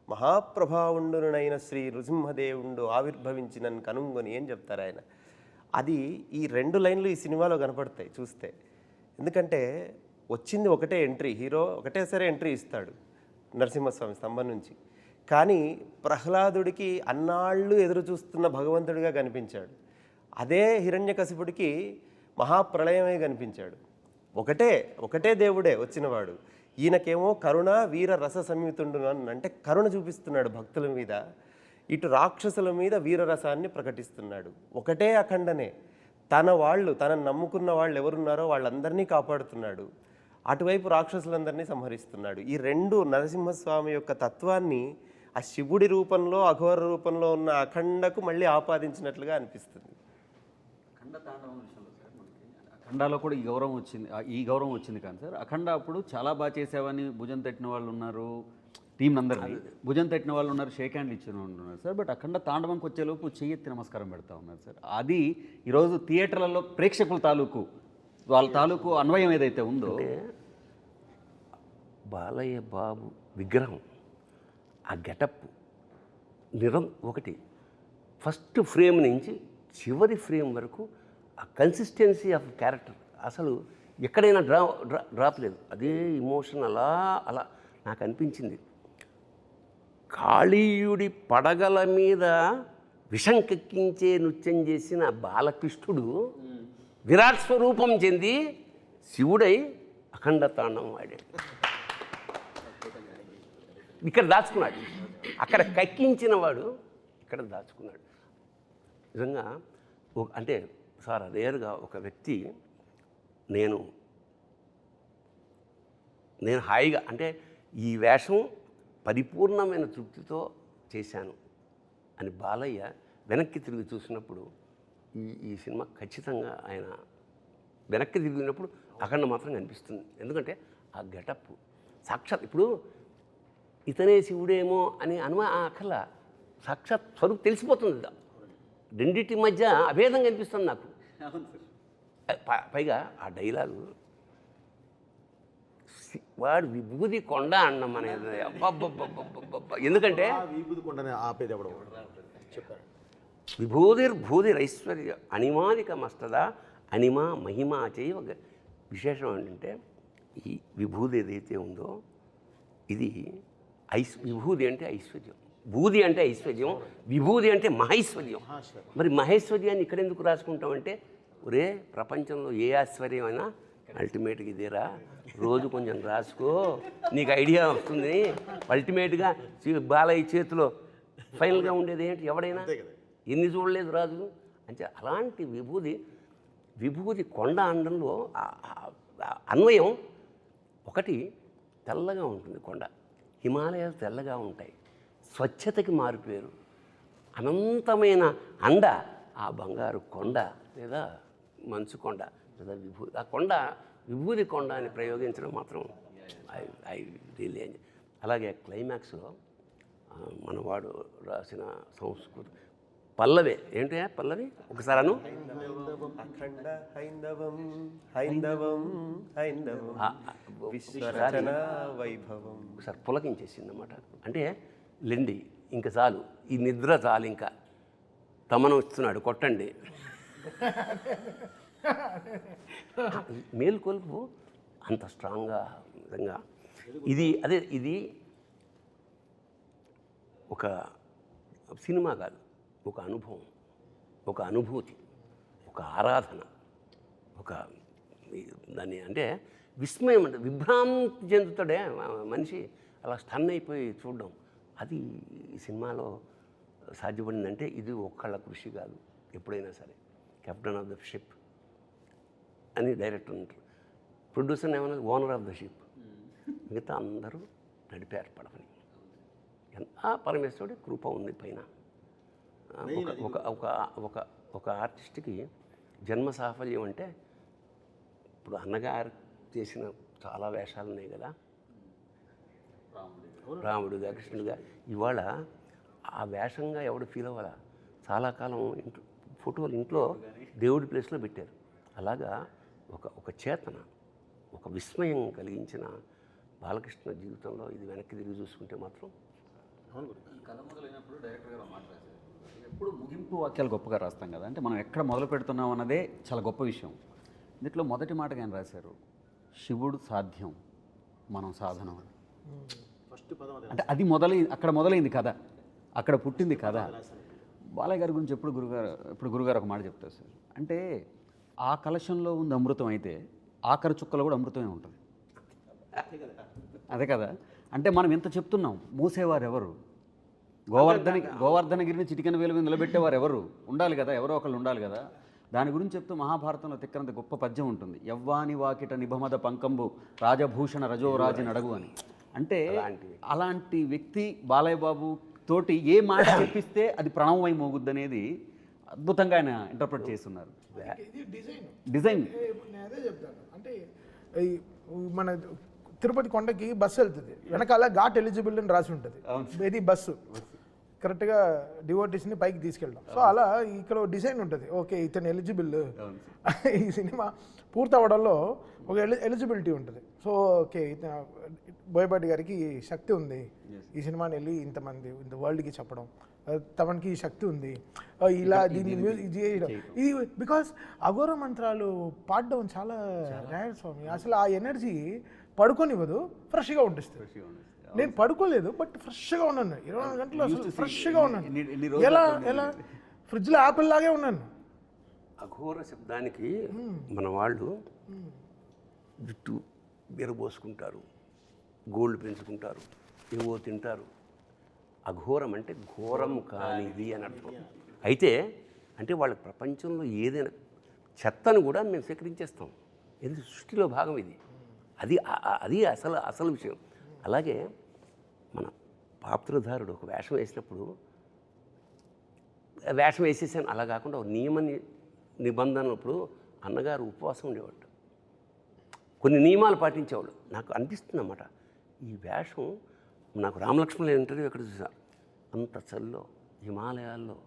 మహాప్రభావుండునైన శ్రీ నృసింహదేవుండు ఆవిర్భవించినని కనుంగొని ఏం చెప్తారు ఆయన. అది ఈ 2 లైన్లు ఈ సినిమాలో కనపడతాయి చూస్తే. ఎందుకంటే వచ్చింది ఒకటే ఎంట్రీ, హీరో ఒకటేసారి ఎంట్రీ ఇస్తాడు నరసింహస్వామి స్తంభం నుంచి. కానీ ప్రహ్లాదుడికి అన్నాళ్ళు ఎదురు చూస్తున్న భగవంతుడిగా కనిపించాడు. అదే హిరణ్యకశిపుడికి మహాప్రళయమే కనిపించాడు. ఒకటే దేవుడే వచ్చినవాడు. ఈయనకేమో కరుణ వీర రస సంయుతుండు అంటే కరుణ చూపిస్తున్నాడు భక్తుల మీద, ఇటు రాక్షసుల మీద వీరరసాన్ని ప్రకటిస్తున్నాడు. ఒకటే అఖండనే, తనను నమ్ముకున్న వాళ్ళు ఎవరున్నారో వాళ్ళందరినీ కాపాడుతున్నాడు, అటువైపు రాక్షసులందరినీ సంహరిస్తున్నాడు. ఈ 2 నరసింహస్వామి యొక్క తత్వాన్ని ఆ శివుడి రూపంలో అఘోర రూపంలో ఉన్న అఖండకు మళ్ళీ ఆపాదించినట్లుగా అనిపిస్తుంది. అఖండ తాండవం విషయంలో సార్ మనకి అఖండాలో కూడా ఈ గౌరవం వచ్చింది కానీ సార్, అఖండ అప్పుడు చాలా బాగా చేసావని భుజం తట్టిన వాళ్ళు ఉన్నారు, టీం అందరినీ భుజం తట్టిన వాళ్ళు ఉన్నారు, షేక్ హ్యాండ్లు ఇచ్చిన వాళ్ళు ఉన్నారు సార్. బట్ అఖండ తాండవంకి వచ్చేలోపు చెయ్యెత్తి నమస్కారం పెడతా ఉన్నారు సార్. అది ఈరోజు థియేటర్లలో ప్రేక్షకుల తాలూకు వాళ్ళ తాలూకు అన్వయం ఏదైతే ఉందో, బాలయ్య బాబు విగ్రహం, ఆ గెటప్ ఒకటి ఫస్ట్ ఫ్రేమ్ నుంచి చివరి ఫ్రేమ్ వరకు ఆ కన్సిస్టెన్సీ ఆఫ్ క్యారెక్టర్ అసలు ఎక్కడైనా డ్రాప్ లేదు. అదే ఇమోషన్ అలా అలా నాకు అనిపించింది. కాళీయుడి పడగల మీద విషం కెక్కించే నృత్యం చేసిన బాలకృష్ణుడు విరాట్ స్వరూపం చెంది శివుడై అఖండ తాండవం ఆడాడు. ఇక్కడ దాచుకున్నాడు, అక్కడ కక్కించిన వాడు ఇక్కడ దాచుకున్నాడు. నిజంగా అంటే సార్ రేరుగా ఒక వ్యక్తి నేను హాయిగా అంటే ఈ వేషం పరిపూర్ణమైన తృప్తితో చేశాను అని బాలయ్య వెనక్కి తిరిగి చూసినప్పుడు ఈ సినిమా ఖచ్చితంగా ఆయన వెనక్కి తిరిగినప్పుడు అఖండ మాత్రం కనిపిస్తుంది. ఎందుకంటే ఆ గెటప్ సాక్షాత్ ఇప్పుడు ఇతనే శివుడేమో అని అక్కల సాక్షాత్ స్వరూపు తెలిసిపోతుంది. రెండింటి మధ్య అభేదం కనిపిస్తుంది నాకు. పైగా ఆ డైలాగు వాడు విభూది కొండ అన్నం అనేది అబ్బబ్బబ్బబ్బబ్బ. ఎందుకంటే విభూది కొండని ఆపేది ఎవడో చెప్పారు. విభూతిర్భూతిరైశ్వర్య అనిమానిక మస్తద అనిమా మహిమా చేయ. ఒక విశేషం ఏంటంటే ఈ విభూది ఏదైతే ఉందో ఇది విభూది అంటే ఐశ్వర్యం, భూది అంటే ఐశ్వర్యం, విభూది అంటే మహైశ్వర్యం. మరి మహేశ్వర్యాన్ని ఇక్కడ ఎందుకు రాసుకుంటామంటే ఒరే ప్రపంచంలో ఏ ఐశ్వర్యమైనా అల్టిమేట్గా ఇదేరా, రోజు కొంచెం రాసుకో నీకు ఐడియా వస్తుంది. అల్టిమేట్గా బాలయ్య చేతిలో ఫైనల్గా ఉండేది ఏంటి, ఎవడైనా ఎన్ని చూడలేదు రాజు అంటే. అలాంటి విభూది కొండ అనడంలో అన్వయం ఒకటి. తెల్లగా ఉంటుంది కొండ, హిమాలయాలు తెల్లగా ఉంటాయి, స్వచ్ఛతకి మారిపోయారు. అనంతమైన అండ ఆ బంగారు కొండ లేదా మంచు కొండ లేదా విభూది. ఆ కొండ విభూది కొండ అని ప్రయోగించడం మాత్రం ఐ రియల్లీ ఎంజాయ్. అలాగే క్లైమాక్స్లో మనవాడు రాసిన సంస్కృతి పల్లవి ఏంటి పల్లవి ఒకసారి అను. అఖండ హైందవం హైందవం హైందవం విశ్వరచన వైభవం. ఒకసారి పులకించేసింది అన్నమాట. అంటే లెండి ఇంకా చాలు, ఈ నిద్ర చాలు, ఇంకా తమను ఇస్తున్నాడు కొట్టండి. మేల్కొల్పు అంత స్ట్రాంగ్గా నిజంగా ఇది ఒక సినిమా కాదు, ఒక అనుభవం, ఒక అనుభూతి, ఒక ఆరాధన, ఒక దాన్ని అంటే విస్మయం, అంటే విభ్రాంతి చెందుతాడే మనిషి, అలా స్టన్ అయిపోయి చూడడం. అది ఈ సినిమాలో సాధ్యపడిందంటే ఇది ఒక్కళ్ళ కృషి కాదు. ఎప్పుడైనా సరే కెప్టెన్ ఆఫ్ ద షిప్ అని డైరెక్టర్ ఉంటారు, ప్రొడ్యూసర్ ఏమన్నా ఓనర్ ఆఫ్ ద షిప్, మిగతా అందరూ నడిపారు పడవని. పరమేశ్వరుడి కృప ఉంది పైన. ఒక ఆర్టిస్ట్కి జన్మ సాఫల్యం అంటే ఇప్పుడు అన్నగారు చేసిన చాలా వేషాలు ఉన్నాయి కదా, రాముడుగా కృష్ణుడుగా. ఇవాళ ఆ వేషంగా ఎవడు ఫీల్ అవ్వాలా, చాలా కాలం ఇంట్లో ఫోటోలు ఇంట్లో దేవుడి ప్లేస్లో పెట్టారు. అలాగా ఒక చేతన, ఒక విస్మయం కలిగించిన బాలకృష్ణ జీవితంలో ఇది వెనక్కి తిరిగి చూసుకుంటే మాత్రం. కథ మొదలైనప్పుడు డైరెక్టర్ గారు మాట్లాడారు, ఎప్పుడు ముగింపు వాక్యాలు గొప్పగా రాస్తాం కదా, అంటే మనం ఎక్కడ మొదలు పెడుతున్నాం అన్నదే చాలా గొప్ప విషయం. దీంట్లో మొదటి మాటగా ఆయన రాశారు, శివుడు సాధ్యం మనం సాధనం అని. అంటే అది అక్కడ మొదలైంది కథ, అక్కడ పుట్టింది కథ. బాలయ్య గారి గురించి ఎప్పుడు గురుగారు ఒక మాట చెప్తారు సార్, అంటే ఆ కలశంలో ఉంది అమృతం అయితే ఆఖరి చుక్కలో కూడా అమృతమే ఉంటుంది. అదే కదా, అంటే మనం ఎంత చెప్తున్నాం, మూసేవారు ఎవరు, గోవర్ధనగిరిని చిటికెన వేలు మీద నిలబెట్టేవారు ఎవరు ఉండాలి కదా, ఎవరో ఒకళ్ళు ఉండాలి కదా. దాని గురించి చెప్తూ మహాభారతంలో తిక్కనంత గొప్ప పద్యం ఉంటుంది, యవ్వాని వాకిట నిభమద పంకంబు రాజభూషణ రజోరాజు నడగు అని. అంటే అలాంటి వ్యక్తి బాలయ్య బాబు తోటి ఏ మాట చెప్పిస్తే అది ప్రణవమై మోగుద్ది అనేది అద్భుతంగా ఆయన ఇంటర్ప్రిట్ చేస్తున్నారు. ఇది డిజైన్ నేను అదే చెప్తాను, అంటే మన తిరుపతి కొండకి బస్సు వెళ్తుంది, వెనకాల ఘాట్ ఎలిజిబుల్ అని రాసి ఉంటుంది, ఇది బస్సు కరెక్ట్గా డివోటీస్ని పైకి తీసుకెళ్ళడం. సో అలా ఇక్కడ డిజైన్ ఉంటుంది, ఓకే ఇతను ఎలిజిబుల్. ఈ సినిమా పూర్తవడంలో ఒక ఎలిజిబిలిటీ ఉంటుంది. సో ఓకే బోయపాటి గారికి శక్తి ఉంది ఈ సినిమాని వెళ్ళి ఇంతమంది ఇంత వరల్డ్కి చెప్పడం, తమకి ఈ శక్తి ఉంది ఇలా దీన్ని మ్యూజిక్ చేయడం. ఇది బికాస్ అఘోర మంత్రాలు పాడడం చాలా రేర్ స్వామి. అసలు ఆ ఎనర్జీ పడుకోనివ్వదు, ఫ్రెష్గా ఉంటుంది. నేను పడుకోలేదు బట్ ఫ్రెష్గా ఉన్నాను 24 గంటలు, అసలు ఫ్రెష్గా ఉన్నాను. ఎలా ఫ్రిడ్జ్లో యాపిల్ లాగే ఉన్నాను. అఘోర శబ్దానికి మన వాళ్ళు జుట్టు బెరబోసుకుంటారు, గోల్డ్ పెంచుకుంటారు, ఏవో తింటారు. అఘోరం అంటే ఘోరం కానిది అని అర్థం. అయితే అంటే వాళ్ళ ప్రపంచంలో ఏదైనా చెత్తను కూడా మేము స్వీకరించేస్తాం, ఇది సృష్టిలో భాగం. ఇది అది అసలు విషయం. అలాగే మన పాత్రధారుడు ఒక వేషం వేసినప్పుడు వేషం వేసేసాను అలా కాకుండా ఒక నిబంధనప్పుడు అన్నగారు ఉపవాసం ఉండేవాడు, కొన్ని నియమాలు పాటించేవాడు. నాకు అనిపిస్తుంది అన్నమాట, ఈ వేషం నాకు రామలక్ష్మణుల ఇంటర్వ్యూ ఎక్కడ చూసా, అంత చల్లో హిమాలయాల్లో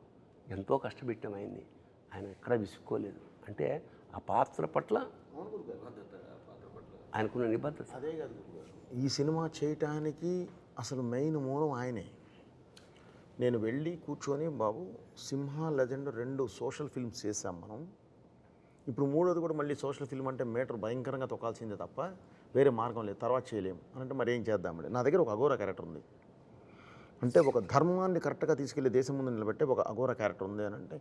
ఎంతో కష్టపెట్టాం ఆయన్ని, ఆయన ఎక్కడా విసుక్కోలేదు. అంటే ఆ పాత్ర పట్ల ఆయనకున్న నిబద్ధత. అదే కాదు ఈ సినిమా చేయటానికి అసలు మెయిన్ మూలం ఆయనే. నేను వెళ్ళి కూర్చొని బాబు సింహ లెజెండ్ 2 సోషల్ ఫిల్మ్స్ చేసాం మనం, ఇప్పుడు 3వది కూడా మళ్ళీ సోషల్ ఫిల్మ్ అంటే మీటర్ భయంకరంగా తొక్కాల్సిందే తప్ప వేరే మార్గం లేదు, తర్వాత చేయలేము అని అంటే మరి ఏం చేద్దామండి. నా దగ్గర ఒక అఘోర క్యారెక్టర్ ఉంది అంటే ఒక ధర్మాన్ని కరెక్ట్గా తీసుకెళ్ళి దేశం ముందు నిలబెట్టే ఒక అఘోర క్యారెక్టర్ ఉంది అని అంటే,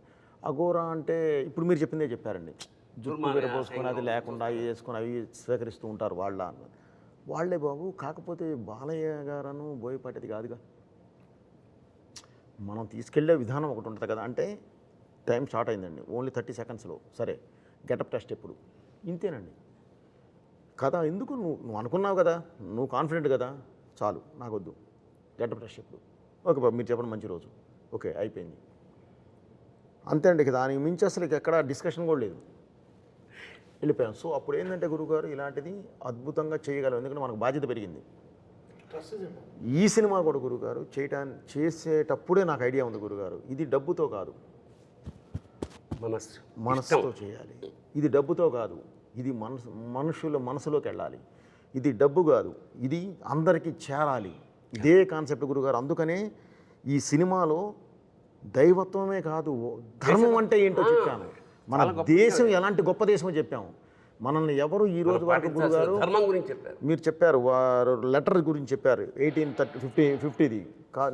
అఘోర అంటే ఇప్పుడు మీరు చెప్పిందే చెప్పారండి, జుట్టు విరబోసుకొని అది లేకుండా అవి వేసుకొని అవి స్వీకరిస్తూ ఉంటారు వాళ్ళే బాబు. కాకపోతే బాలయ్య గారను బోయపాటిది కాదుగా, మనం తీసుకెళ్లే విధానం ఒకటి ఉంటుంది కదా. అంటే టైం స్టార్ట్ అయిందండి, ఓన్లీ 30 సెకండ్స్లో సరే గెటప్ టెస్ట్ ఎప్పుడు ఇంతేనండి కదా. ఎందుకు నువ్వు అనుకున్నావు కదా, నువ్వు కాన్ఫిడెంట్ కదా, చాలు నాకొద్దు గెటప్ టెస్ట్ ఎప్పుడు, ఓకే బాబు మీరు చెప్పండి మంచి రోజు, ఓకే అయిపోయింది అంతే అండి. దానికి మించి అసలు ఎక్కడ డిస్కషన్ కూడా లేదు, వెళ్ళిపోయాం. సో అప్పుడు ఏంటంటే గురువుగారు ఇలాంటిది అద్భుతంగా చేయగలం, ఎందుకంటే మనకు బాధ్యత పెరిగింది. ఈ సినిమా కూడా గురుగారు చేసేటప్పుడే నాకు ఐడియా ఉంది గురుగారు, ఇది డబ్బుతో కాదు మనసుతో చేయాలి, ఇది డబ్బుతో కాదు, ఇది మనుషుల మనసులోకి వెళ్ళాలి, ఇది డబ్బు కాదు, ఇది అందరికీ చేరాలి, ఇదే కాన్సెప్ట్ గురుగారు. అందుకనే ఈ సినిమాలో దైవత్వమే కాదు ధర్మం అంటే ఏంటో చెప్పాను, మన దేశం ఎలాంటి గొప్ప దేశమో చెప్పాము. మనల్ని ఎవరు ఈ రోజు వరకు గురుగారు ధర్మం గురించి చెప్పారు, మీరు చెప్పారు వారు లెటర్ గురించి చెప్పారు 1850ది.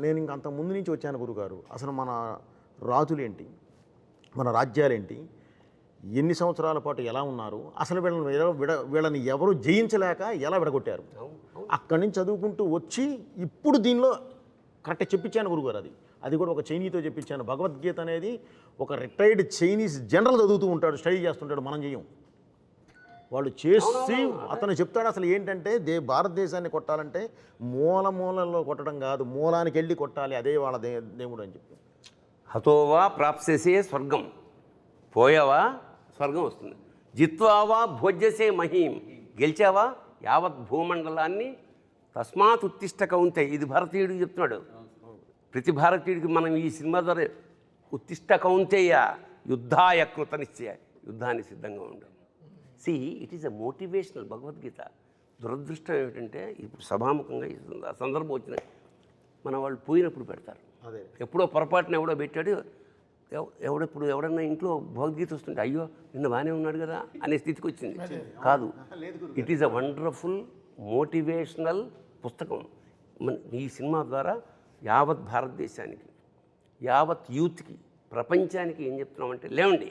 నేను ఇంక అంత ముందు నుంచి వచ్చాను గురుగారు. అసలు మన రాజులేంటి, మన రాజ్యాలేంటి, ఎన్ని సంవత్సరాల పాటు ఎలా ఉన్నారు, అసలు వీళ్ళని ఎవరు జయించలేక ఎలా విడగొట్టారు, అక్కడి నుంచి చదువుకుంటూ వచ్చి ఇప్పుడు దీనిలో కరెక్ట్ చెప్పించాను గురుగారు. అది కూడా ఒక చైనీతో చెప్పించాను. భగవద్గీత అనేది ఒక రిటైర్డ్ చైనీస్ జనరల్ చదువుతూ ఉంటాడు, స్టడీ చేస్తుంటాడు, మనం చేయం. వాళ్ళు చేసి అతను చెప్తాడు అసలు ఏంటంటే భారతదేశాన్ని కొట్టాలంటే మూలలో కొట్టడం కాదు, మూలానికి వెళ్ళి కొట్టాలి, అదే వాళ్ళ దేవుడు అని చెప్పి. హతోవా ప్రాప్సేసే స్వర్గం, పోయావా స్వర్గం వస్తుంది, జిత్వావా భోజ్యసే మహీం, గెలిచావా యావత్ భూమండలాన్ని, తస్మాత్ ఉత్తిష్ట కౌంతే. ఇది భారతీయుడికి చెప్తున్నాడు, ప్రతి భారతీయుడికి మనం ఈ సినిమా ద్వారా ఉత్తిష్ట కౌంతేయ యుద్ధాయ కృత నిశ్చయ, యుద్ధాన్ని సిద్ధంగా ఉండడం. See it is a motivational Bhagavad Gita. దురదృష్టం ఏమిటంటే ఇప్పుడు సభాముఖంగా ఈ సందర్భం వచ్చిన మన వాళ్ళు పోయినప్పుడు పెడతారు, ఎప్పుడో పొరపాటున ఎవడో పెట్టాడు, ఎవడన్నా ఇంట్లో భగవద్గీత వస్తుంటే అయ్యో నిన్న బాగానే ఉన్నాడు కదా అనే స్థితికి వచ్చింది. కాదు, it is a wonderful motivational పుస్తకం. ఈ సినిమా ద్వారా యావత్ భారతదేశానికి, యావత్ యూత్కి, ప్రపంచానికి ఏం చెప్తున్నామంటే లేవండి,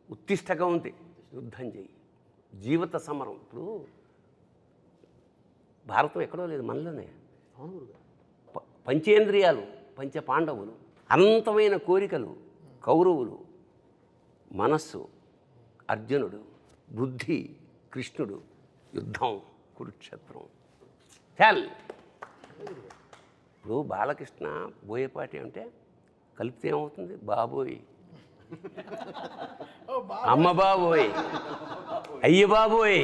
ఉత్తిష్టగా ఉంది, యుద్ధం చేయి, జీవిత సమరం. ఇప్పుడు భారతం ఎక్కడో లేదు, మనలోనే. పంచేంద్రియాలు, పంచ పాండవులు, అనంతమైన కోరికలు కౌరవులు, మనస్సు అర్జునుడు, బుద్ధి కృష్ణుడు, యుద్ధం కురుక్షేత్రం. చాల్ ఇప్పుడు బాలకృష్ణ బోయపాటి అంటే కలిపితే ఏమవుతుంది, బాబోయ్, అమ్మ బాబోయ్, అయ్య బాబోయ్.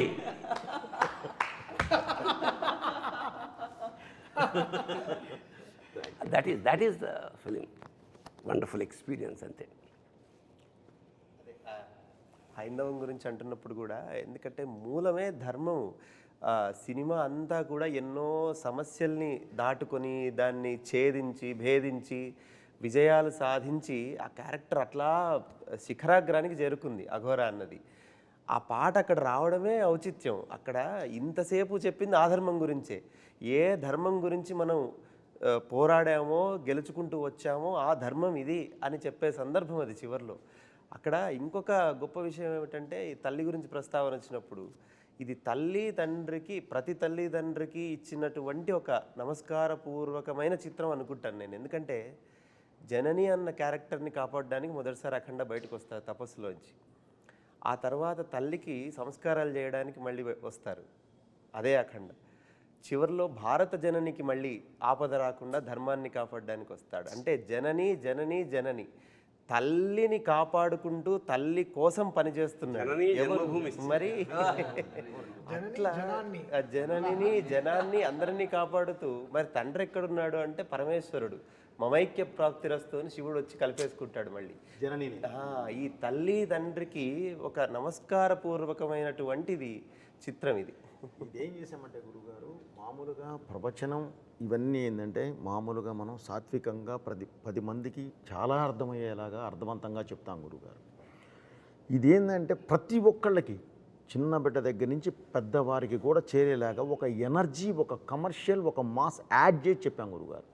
That is the film. Wonderful experience అంతే. హైందవం గురించి అంటున్నప్పుడు కూడా, ఎందుకంటే మూలమే ధర్మం. సినిమా అంతా కూడా ఎన్నో సమస్యల్ని దాటుకొని దాన్ని ఛేదించి భేదించి విజయాలు సాధించి ఆ క్యారెక్టర్ అట్లా శిఖరాగ్రానికి చేరుకుంది అఘోర అన్నది. ఆ పాట అక్కడ రావడమే ఔచిత్యం. అక్కడ ఇంతసేపు చెప్పింది ఆ ధర్మం గురించే. ఏ ధర్మం గురించి మనం పోరాడామో గెలుచుకుంటూ వచ్చామో ఆ ధర్మం ఇది అని చెప్పే సందర్భం అది చివరిలో. అక్కడ ఇంకొక గొప్ప విషయం ఏమిటంటే, ఈ తల్లి గురించి ప్రస్తావన వచ్చినప్పుడు, ఇది తల్లి తండ్రికి, ప్రతి తల్లి తండ్రికి ఇచ్చినటువంటి ఒక నమస్కారపూర్వకమైన చిత్రం అనుకుంటాను నేను. ఎందుకంటే జనని అన్న క్యారెక్టర్ని కాపాడడానికి మొదటిసారి అఖండ బయటకు వస్తారు తపస్సులోంచి. ఆ తర్వాత తల్లికి సంస్కారాలు చేయడానికి మళ్ళీ వస్తారు, అదే అఖండ. చివరిలో భారత జననికి మళ్ళీ ఆపద రాకుండా ధర్మాన్ని కాపాడడానికి వస్తాడు. అంటే జనని జనని జనని, తల్లిని కాపాడుకుంటూ తల్లి కోసం పనిచేస్తున్నాడు. మరి అట్లా జననిని జనాన్ని అందరినీ కాపాడుతూ, మరి తండ్రి ఎక్కడున్నాడు అంటే పరమేశ్వరుడు. మమైక్య ప్రాప్తిరస్తు అని శివుడు వచ్చి కలిపేసుకుంటాడు మళ్ళీ జననిని. ఈ తల్లి తండ్రికి ఒక నమస్కారపూర్వకమైనటువంటిది చిత్రం ఇది. ఇదేం చేసామంటే గురుగారు, మామూలుగా ప్రవచనం ఇవన్నీ ఏంటంటే మామూలుగా మనం సాత్వికంగా 10 మందికి చాలా అర్థమయ్యేలాగా అర్థవంతంగా చెప్తాం గురుగారు. ఇదేంటంటే ప్రతి ఒక్కళ్ళకి, చిన్న బిడ్డ దగ్గర నుంచి పెద్దవారికి కూడా చేరేలాగా ఒక ఎనర్జీ, ఒక కమర్షియల్, ఒక మాస్ యాడ్ చేసి చెప్పాం గురుగారు.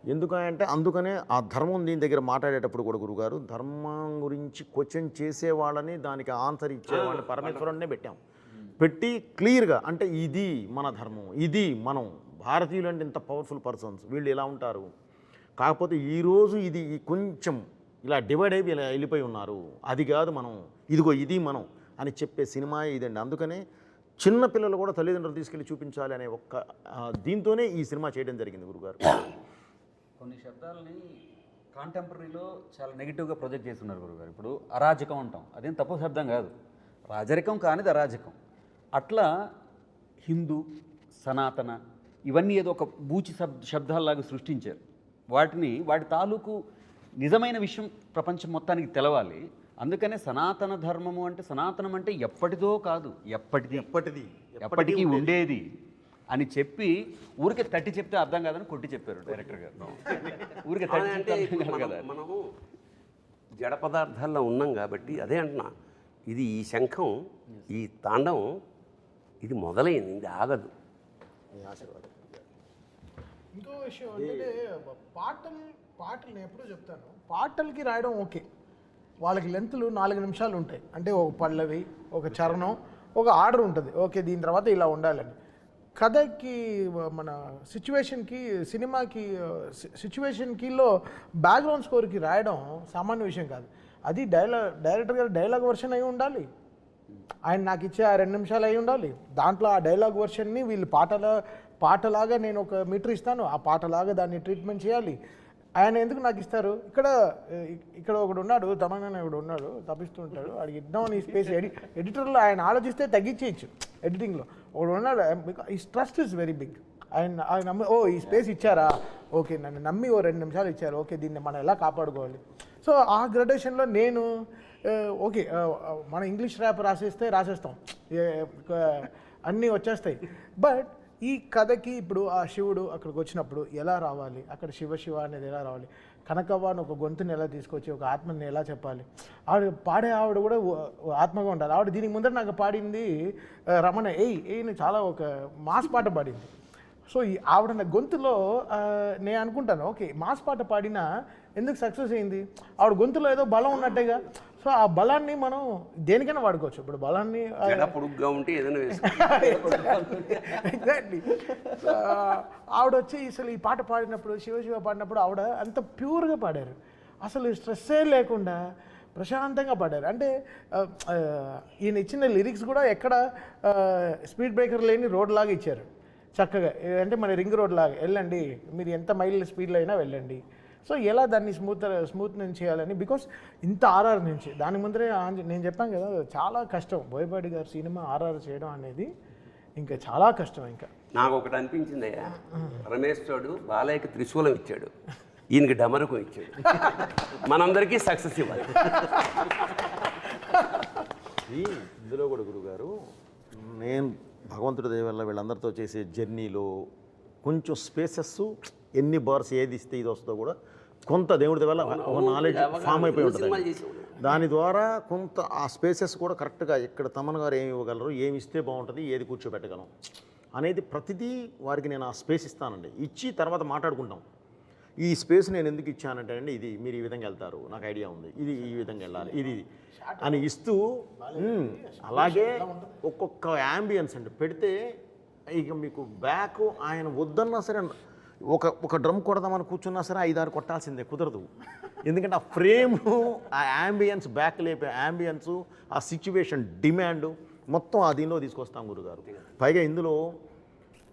ఎందుకంటే అందుకనే ఆ ధర్మం దీని దగ్గర మాట్లాడేటప్పుడు కూడా గురుగారు, ధర్మం గురించి క్వశ్చన్ చేసేవాళ్ళని, దానికి ఆన్సర్ ఇచ్చేవాళ్ళని పరమేశ్వరుడినే పెట్టాం. పెట్టి క్లియర్గా, అంటే ఇది మన ధర్మం, ఇది మనం భారతీయులు అంటే ఇంత పవర్ఫుల్ పర్సన్స్, వీళ్ళు ఇలా ఉంటారు, కాకపోతే ఈరోజు ఇది కొంచెం ఇలా డివైడ్ అయిపోయి ఇలా వెళ్ళిపోయి ఉన్నారు, అది కాదు మనం, ఇదిగో ఇది మనం అని చెప్పే సినిమా ఇదండి. అందుకనే చిన్న పిల్లలు కూడా తల్లిదండ్రులు తీసుకెళ్ళి చూపించాలి అనే ఒక్క దీంతోనే ఈ సినిమా చేయడం జరిగింది గురుగారు. కొన్ని శబ్దాలని కాంటెంపరీలో చాలా నెగిటివ్గా ప్రొజెక్ట్ చేస్తున్నారు గురుగారు. ఇప్పుడు అరాజకం అంటాం, అదేం తప్పు శబ్దం కాదు, రాజరికం కానిది అరాజకం. అట్లా హిందూ, సనాతన ఇవన్నీ ఏదో ఒక బూచి శబ్దాల్లాగా సృష్టించారు. వాటి తాలూకు నిజమైన విషయం ప్రపంచం మొత్తానికి తెలవాలి. అందుకనే సనాతన ధర్మము అంటే, సనాతనం అంటే ఎప్పటిదో కాదు, ఎప్పటికీ ఉండేది అని చెప్పి ఊరికే తట్టి చెప్తే అర్థం కాదని కొట్టి చెప్పారు డైరెక్టర్ గారు. ఊరికే తట్టి అంటే చెప్తే అర్థం కాదు కదా. మనము జడ పదార్థాల్లో ఉన్నాం కాబట్టి అదే అంటున్నా, ఇది ఈ శంఖం, ఈ తాండవం ఇది మొదలైంది, ఇది ఆగదు. ఇంకో విషయం అంటే పాటలు నేను ఎప్పుడూ చెప్తాను, పాటలకి రాయడం ఓకే, వాళ్ళకి లెంత్లు 4 నిమిషాలు ఉంటాయి. అంటే ఒక పల్లవి, ఒక చరణం, ఒక ఆర్డర్ ఉంటుంది, ఓకే దీని తర్వాత ఇలా ఉండాలని. కథకి, మన సిచ్యువేషన్కి, సినిమాకి సిచ్యువేషన్కిలో బ్యాక్గ్రౌండ్ స్కోర్కి రాయడం సామాన్య విషయం కాదు. అది డైరెక్టర్ గారు డైలాగ్ వర్షన్ అయి ఉండాలి, ఆయన నాకు ఇచ్చే ఆ 2 నిమిషాలు అయి ఉండాలి. దాంట్లో ఆ డైలాగ్ వర్షన్ని వీళ్ళు పాటలాగా నేను ఒక మీటర్ ఇస్తాను, ఆ పాటలాగా దాన్ని ట్రీట్మెంట్ చేయాలి. ఆయన ఎందుకు నాకు ఇస్తారు? ఇక్కడ ఒకడు ఉన్నాడు, తమన్నా ఒకడు ఉన్నాడు, తప్పిస్తూ ఉంటాడు, వాడికి ఇద్దామని ఈ స్పేస్ ఎడిటర్లో ఆయన ఆలోచిస్తే తగ్గించేయచ్చు. ఎడిటింగ్లో ఒకడు ఉన్నాడు, ఈ ట్రస్ట్ ఇస్ వెరీ బిగ్. ఆయన నమ్మి, ఈ స్పేస్ ఇచ్చారా, ఓకే నన్ను నమ్మి 2 నిమిషాలు ఇచ్చారు, ఓకే దీన్ని మనం ఎలా కాపాడుకోవాలి. సో ఆ గ్రాడ్యుయేషన్లో నేను ఓకే మన ఇంగ్లీష్ ర్యాప్ రాసేస్తాం, అన్నీ వచ్చేస్తాయి. బట్ ఈ కథకి ఇప్పుడు ఆ శివుడు అక్కడికి వచ్చినప్పుడు ఎలా రావాలి, అక్కడ శివ అనేది ఎలా రావాలి, కనకవ్వ అని ఒక గొంతుని ఎలా తీసుకొచ్చి ఒక ఆత్మని ఎలా చెప్పాలి, పాడే ఆవిడ కూడా ఆత్మగా ఉండాలి. ఆవిడ దీనికి ముందర నాకు పాడింది రమణ ఏయ్ చాలా ఒక మాస్ పాట పాడింది. సో ఈ ఆవిడ నా గొంతులో నేను అనుకుంటాను, ఓకే మాస్ పాట పాడినా ఎందుకు సక్సెస్ అయింది, ఆవిడ గొంతులో ఏదో బలం ఉన్నట్టేగా. సో ఆ బలాన్ని మనం దేనికైనా వాడుకోవచ్చు. ఇప్పుడు బలాన్ని పొడుగ్గా ఉంటే ఏదైనా ఎగ్జాక్ట్లీ. ఆవిడ వచ్చి అసలు ఈ పాట పాడినప్పుడు, శివ పాడినప్పుడు ఆవిడ అంత ప్యూర్గా పాడారు, అసలు స్ట్రెస్సే లేకుండా ప్రశాంతంగా పాడారు. అంటే ఈయన ఇచ్చిన లిరిక్స్ కూడా ఎక్కడ స్పీడ్ బ్రేకర్ లేని రోడ్ లాగా ఇచ్చారు చక్కగా. అంటే మన రింగ్ రోడ్ లాగా వెళ్ళండి, మీరు ఎంత మైల్ స్పీడ్లో అయినా వెళ్ళండి. సో ఎలా దాన్ని స్మూత్ నుంచి చేయాలని, బికాస్ ఇంత ఆర్ఆర్ నుంచి దాని ముందరే నేను చెప్పాను కదా, చాలా కష్టం బోయపాటి గారు సినిమా ఆర్ఆర్ చేయడం అనేది ఇంకా చాలా కష్టం ఇంకా. నాకు ఒకటి అనిపించిందయ్యా, పరమేశ్వరుడు బాలయ్యకి త్రిశూలం ఇచ్చాడు, ఈయనకి డమరుకం ఇచ్చాడు. మనందరికీ సక్సెస్ ఇవ్వాలి. ఇందులో కూడా గురుగారు, నేను భగవంతుడి దయ వల్ల వీళ్ళందరితో చేసే జర్నీలో కొంచెం స్పేసెస్ ఎన్ని బార్స్ ఏది ఇస్తే ఇది వస్తుందో కూడా కొంత దేవుడి వల్ల ఒక నాలెడ్జ్ ఫామ్ అయిపోయి ఉంటుంది. దాని ద్వారా కొంత ఆ స్పేసెస్ కూడా కరెక్ట్గా ఇక్కడ తమన్ గారు ఏమి ఇవ్వగలరు, ఏమి ఇస్తే బాగుంటుంది, ఏది కూర్చోబెట్టగలం అనేది ప్రతిదీ వారికి నేను ఆ స్పేస్ ఇస్తానండి. ఇచ్చి తర్వాత మాట్లాడుకుంటాం. ఈ స్పేస్ నేను ఎందుకు ఇచ్చానంటే అండి, ఇది మీరు ఈ విధంగా వెళ్తారు, నాకు ఐడియా ఉంది, ఇది ఈ విధంగా వెళ్ళాలి, ఇది అని ఇస్తూ అలాగే ఒక్కొక్క యాంబియన్స్ అండి పెడితే ఇక మీకు బ్యాక్ ఆయన వద్దన్నా సరే ఒక డ్రమ్ కొడదామని కూర్చున్నా సరే 5-6 కొట్టాల్సిందే, కుదరదు. ఎందుకంటే ఆ ఫ్రేమ్, ఆ యాంబియన్స్, బ్యాక్ లేపే యాంబియన్స్, ఆ సిచ్యువేషన్ డిమాండ్ మొత్తం ఆ దీనిలో తీసుకొస్తాం గురుగారు. పైగా ఇందులో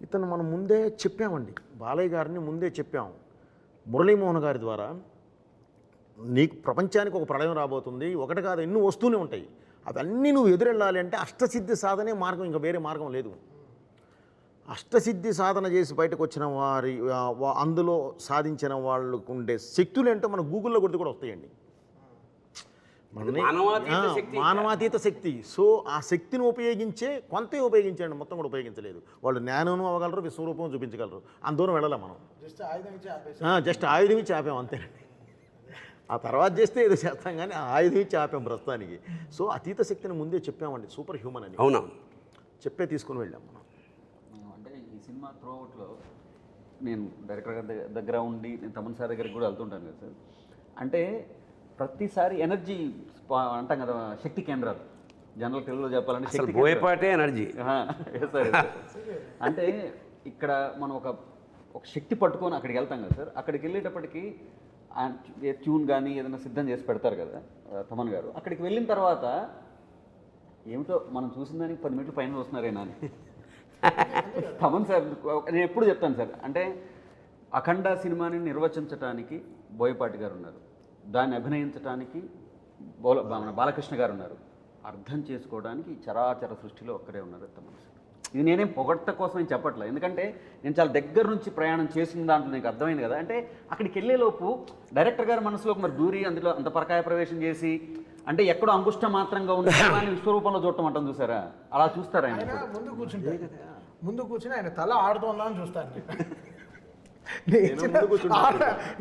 ఇతను మనం ముందే చెప్పామండి, బాలయ్య గారిని ముందే చెప్పాం. మురళీమోహన్ గారి ద్వారా నీకు ప్రపంచానికి ఒక ప్రళయం రాబోతుంది, ఒకటి కాదు ఎన్నో వస్తూనే ఉంటాయి, అవన్నీ నువ్వు ఎదురెళ్ళాలి అంటే అష్టసిద్ధి సాధనే మార్గం, ఇంకా వేరే మార్గం లేదు. అష్టసిద్ధి సాధన చేసి బయటకు వచ్చిన వారి అందులో సాధించిన వాళ్ళకు ఉండే శక్తులు ఏంటో మన గూగుల్లో కొడితే కూడా వస్తాయండి. మానవాతీత శక్తి. సో ఆ శక్తిని ఉపయోగించే కొంతే ఉపయోగించండి, మొత్తం కూడా ఉపయోగించలేదు. వాళ్ళు జ్ఞానం అవ్వగలరు, విశ్వరూపం చూపించగలరు, అంత దూరం వెళ్ళాలి మనం. జస్ట్ ఆయుధం ఇచ్చి ఆపాం అంతేనండి. ఆ తర్వాత చేస్తే ఏదో చేస్తాం కానీ ఆ ఆయుధం ఇచ్చి ఆపాం ప్రస్తుతానికి. సో అతీత శక్తిని ముందే చెప్పామండి, సూపర్ హ్యూమన్ అని. అవునా, చెప్పే తీసుకుని వెళ్ళాం మనం. అంటే ఈ సినిమా త్రూఅవుట్లో నేను డైరెక్టర్ గారి దగ్గర ఉండి నేను తమన్ సార్ దగ్గరికి కూడా వెళ్తుంటాను కదా సార్. అంటే ప్రతిసారి ఎనర్జీ అంటాం కదా, శక్తి కేంద్రాలు, జనరల్ తెలుగులో చెప్పాలంటే శక్తి బోయపాటే ఎనర్జీ. సార్ అంటే ఇక్కడ మనం ఒక శక్తి పట్టుకొని అక్కడికి వెళ్తాం కదా సార్. అక్కడికి వెళ్ళేటప్పటికి ట్యూన్ కానీ ఏదైనా సిద్ధం చేసి పెడతారు కదా తమన్ గారు. అక్కడికి వెళ్ళిన తర్వాత ఏమిటో మనం చూసిన దానికి 10 మినిట్లు పైన చూస్తున్నారేనా అని తమన్ సార్ నేను ఎప్పుడు చెప్తాను సార్. అంటే అఖండ సినిమాని నిర్వచించడానికి బోయపాటి గారు ఉన్నారు, దాన్ని అభినయించడానికి బాలకృష్ణ గారు ఉన్నారు, అర్థం చేసుకోవడానికి చరాచర సృష్టిలో ఒక్కరే ఉన్నారు తమన్ సార్. ఇది నేనేం పొగట్ట కోసం ఏం చెప్పట్లేదు, ఎందుకంటే నేను చాలా దగ్గర నుంచి ప్రయాణం చేసిన దాంట్లో నీకు అర్థమైంది కదా. అంటే అక్కడికి వెళ్ళేలోపు డైరెక్టర్ గారి మనసులోకి మరి దూరి అందులో అంత పరకాయ ప్రవేశం చేసి అంటే ఎక్కడో అంగుష్ట మాత్రంగా ఉన్న విశ్వరూపంలో చూడటం అంటాం చూసారా, అలా చూస్తారా ఆయన? ముందు కూర్చుని ఆయన తల ఆడుతుందా అని చూస్తాను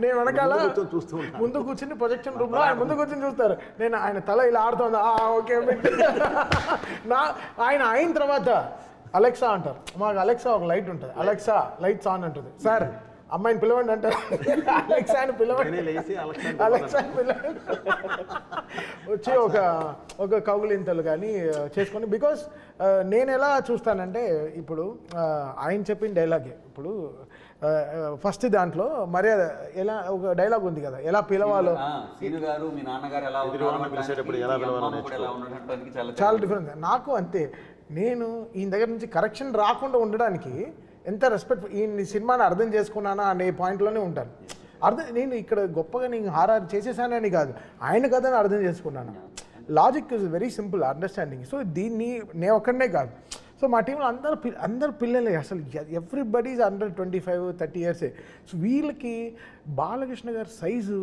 నేను వెనకాల ముందు కూర్చుని ప్రొజెక్షన్ రూమ్ లో ఆయన ముందు కూర్చుని చూస్తారు, నేను ఆయన తల ఇలా ఆడుతుందా ఓకే ఆయన అయిన తర్వాత అలెక్సా అంటారు. మాకు అలెక్సా ఒక లైట్ ఉంటుంది, అలెక్సా లైట్స్ ఆన్ అంటుంది. సార్ అమ్మాయిని పిలవండి అంటారు, అలెక్సాని పిలవండి, అలెక్సాని పిలవండి వచ్చి ఒక కౌగులింతలు కానీ చేసుకొని. బికాస్ నేను ఎలా చూస్తానంటే ఇప్పుడు ఆయన చెప్పిన డైలాగే, ఇప్పుడు ఫస్ట్ దాంట్లో మర్యాద ఎలా ఒక డైలాగ్ ఉంది కదా, ఎలా పిలవాలో, చాలా డిఫరెన్స్. నాకు అంతే, నేను ఈయన దగ్గర నుంచి కరెక్షన్ రాకుండా ఉండడానికి ఎంత రెస్పెక్ట్, ఈ సినిమాని అర్థం చేసుకున్నానా అనే పాయింట్లోనే ఉంటాను. నేను ఇక్కడ గొప్పగా నేను హారర్ చేసేసానని కాదు, ఆయన కథని అర్థం చేసుకున్నాను. Logic is very simple understanding. So దీన్ని నేను ఒక్కడనే కాదు, సో మా టీంలో అందరు పిల్లలే, అసలు ఎవ్రీబడి ఈజ్ అండర్ 25-30 ఇయర్సే. సో వీళ్ళకి బాలకృష్ణ గారి సైజు,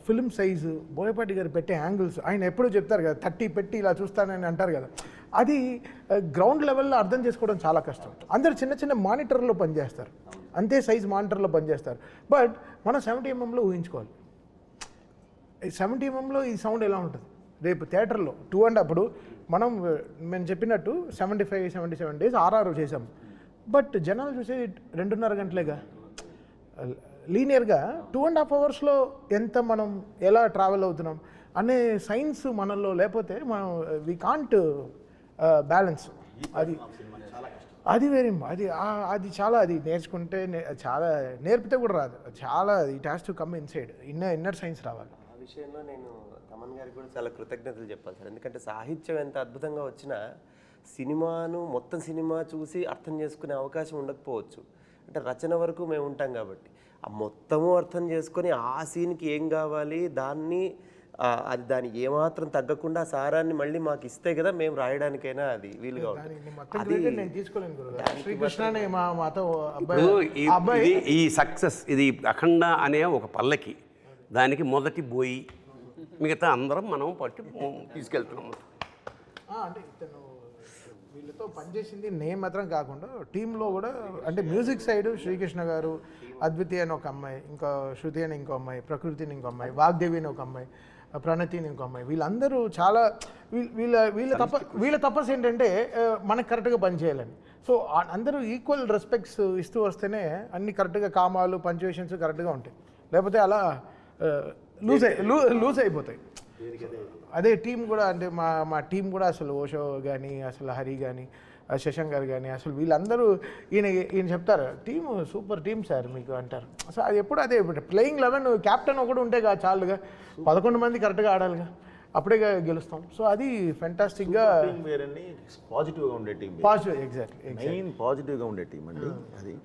ఫిల్మ్ సైజు, బోయపాటి గారు పెట్టే యాంగిల్స్, ఆయన ఎప్పుడూ చెప్తారు కదా 30 పెట్టి ఇలా చూస్తానని అంటారు కదా, అది గ్రౌండ్ లెవెల్లో అర్థం చేసుకోవడం చాలా కష్టం. అందరు చిన్న చిన్న మానిటర్లో పనిచేస్తారు, అంతే సైజ్ మానిటర్లో పనిచేస్తారు. బట్ మనం 70 mm ఊహించుకోవాలి, 70 mm ఈ సౌండ్ ఎలా ఉంటుంది రేపు థియేటర్లో 2.5. అప్పుడు మేము చెప్పినట్టు 75-77 days RR చేసాం, బట్ జనాలు చూసేది 2.5 గంటలేగా. లీనియర్గా 2.5 hours ఎంత మనం ఎలా ట్రావెల్ అవుతున్నాం అనే సైన్స్ మనలో లేకపోతే మనం వీ కాంట్ బ్యాలెన్స్. అది వెరీ అది చాలా, అది నేర్చుకుంటే చాలా, నేర్పితే కూడా రాదు, చాలా it has to come inside, inner science రావాలి. ఆ విషయంలో నేను తమన్ గారికి కూడా చాలా కృతజ్ఞతలు చెప్పాలి సార్. ఎందుకంటే సాహిత్యం ఎంత అద్భుతంగా వచ్చినా సినిమాను మొత్తం సినిమా చూసి అర్థం చేసుకునే అవకాశం ఉండకపోవచ్చు. అంటే రచన వరకు మేము ఉంటాం కాబట్టి ఆ మొత్తము అర్థం చేసుకొని ఆ సీన్కి ఏం కావాలి దాన్ని అది దాని ఏమాత్రం తగ్గకుండా ఆ సారాన్ని మళ్ళీ మాకు ఇస్తే కదా మేము రాయడానికైనా అది వీలుగా ఉంటుంది. దానికి మొత్తం credit నేను తీసుకోలేను గురుగారు. శ్రీకృష్ణనే మాతో ఇప్పుడు ఇది ఈ సక్సెస్ ఇది అఖండ అనే ఒక పల్లకి, దానికి మొదటి బోయి, మిగతా అందరం మనం పట్టి తీసుకెళ్తున్నాము. అంటే ఇతను వీళ్ళతో పనిచేసింది నేను మాత్రం కాకుండా టీంలో కూడా, అంటే మ్యూజిక్ సైడ్ శ్రీకృష్ణ గారు, అద్వితి అని ఒక అమ్మాయి, ఇంకా శృతి అని ఇంకో అమ్మాయి, ప్రకృతి అని ఇంకో అమ్మాయి, వాగ్దేవి అని ఒక అమ్మాయి, ప్రణతి అని ఇంకో అమ్మాయి, వీళ్ళందరూ చాలా వీళ్ళ తపస్సు ఏంటంటే మనకు కరెక్ట్గా పనిచేయాలని. సో అందరూ ఈక్వల్ రెస్పెక్ట్స్ ఇస్తూ వస్తేనే అన్ని కరెక్ట్గా కామాలు పంచువేషన్స్ కరెక్ట్గా ఉంటాయి, లేకపోతే అలా లూజ్ అయిపోతాయి. అదే టీం కూడా, అంటే మా టీం కూడా అసలు ఓషో కానీ, అసలు హరి కానీ, శశాంక్ గారు కానీ, అసలు వీళ్ళందరూ ఈయన చెప్తారు టీము సూపర్ టీం సార్ మీకు అంటారు. సో అది ఎప్పుడు అదే ప్లేయింగ్ 11 క్యాప్టెన్ ఒకటి ఉంటే చాలుగా, 11 మంది కరెక్ట్గా ఆడాలిగా, అప్పుడే గెలుస్తాం. సో అది ఫెంటాస్టిక్గా పాజిటివ్గా ఉండే టీం, పాజిటివ్, ఎగ్జాక్ట్లీ మెయిన్ పాజిటివ్గా ఉండే టీం అండి.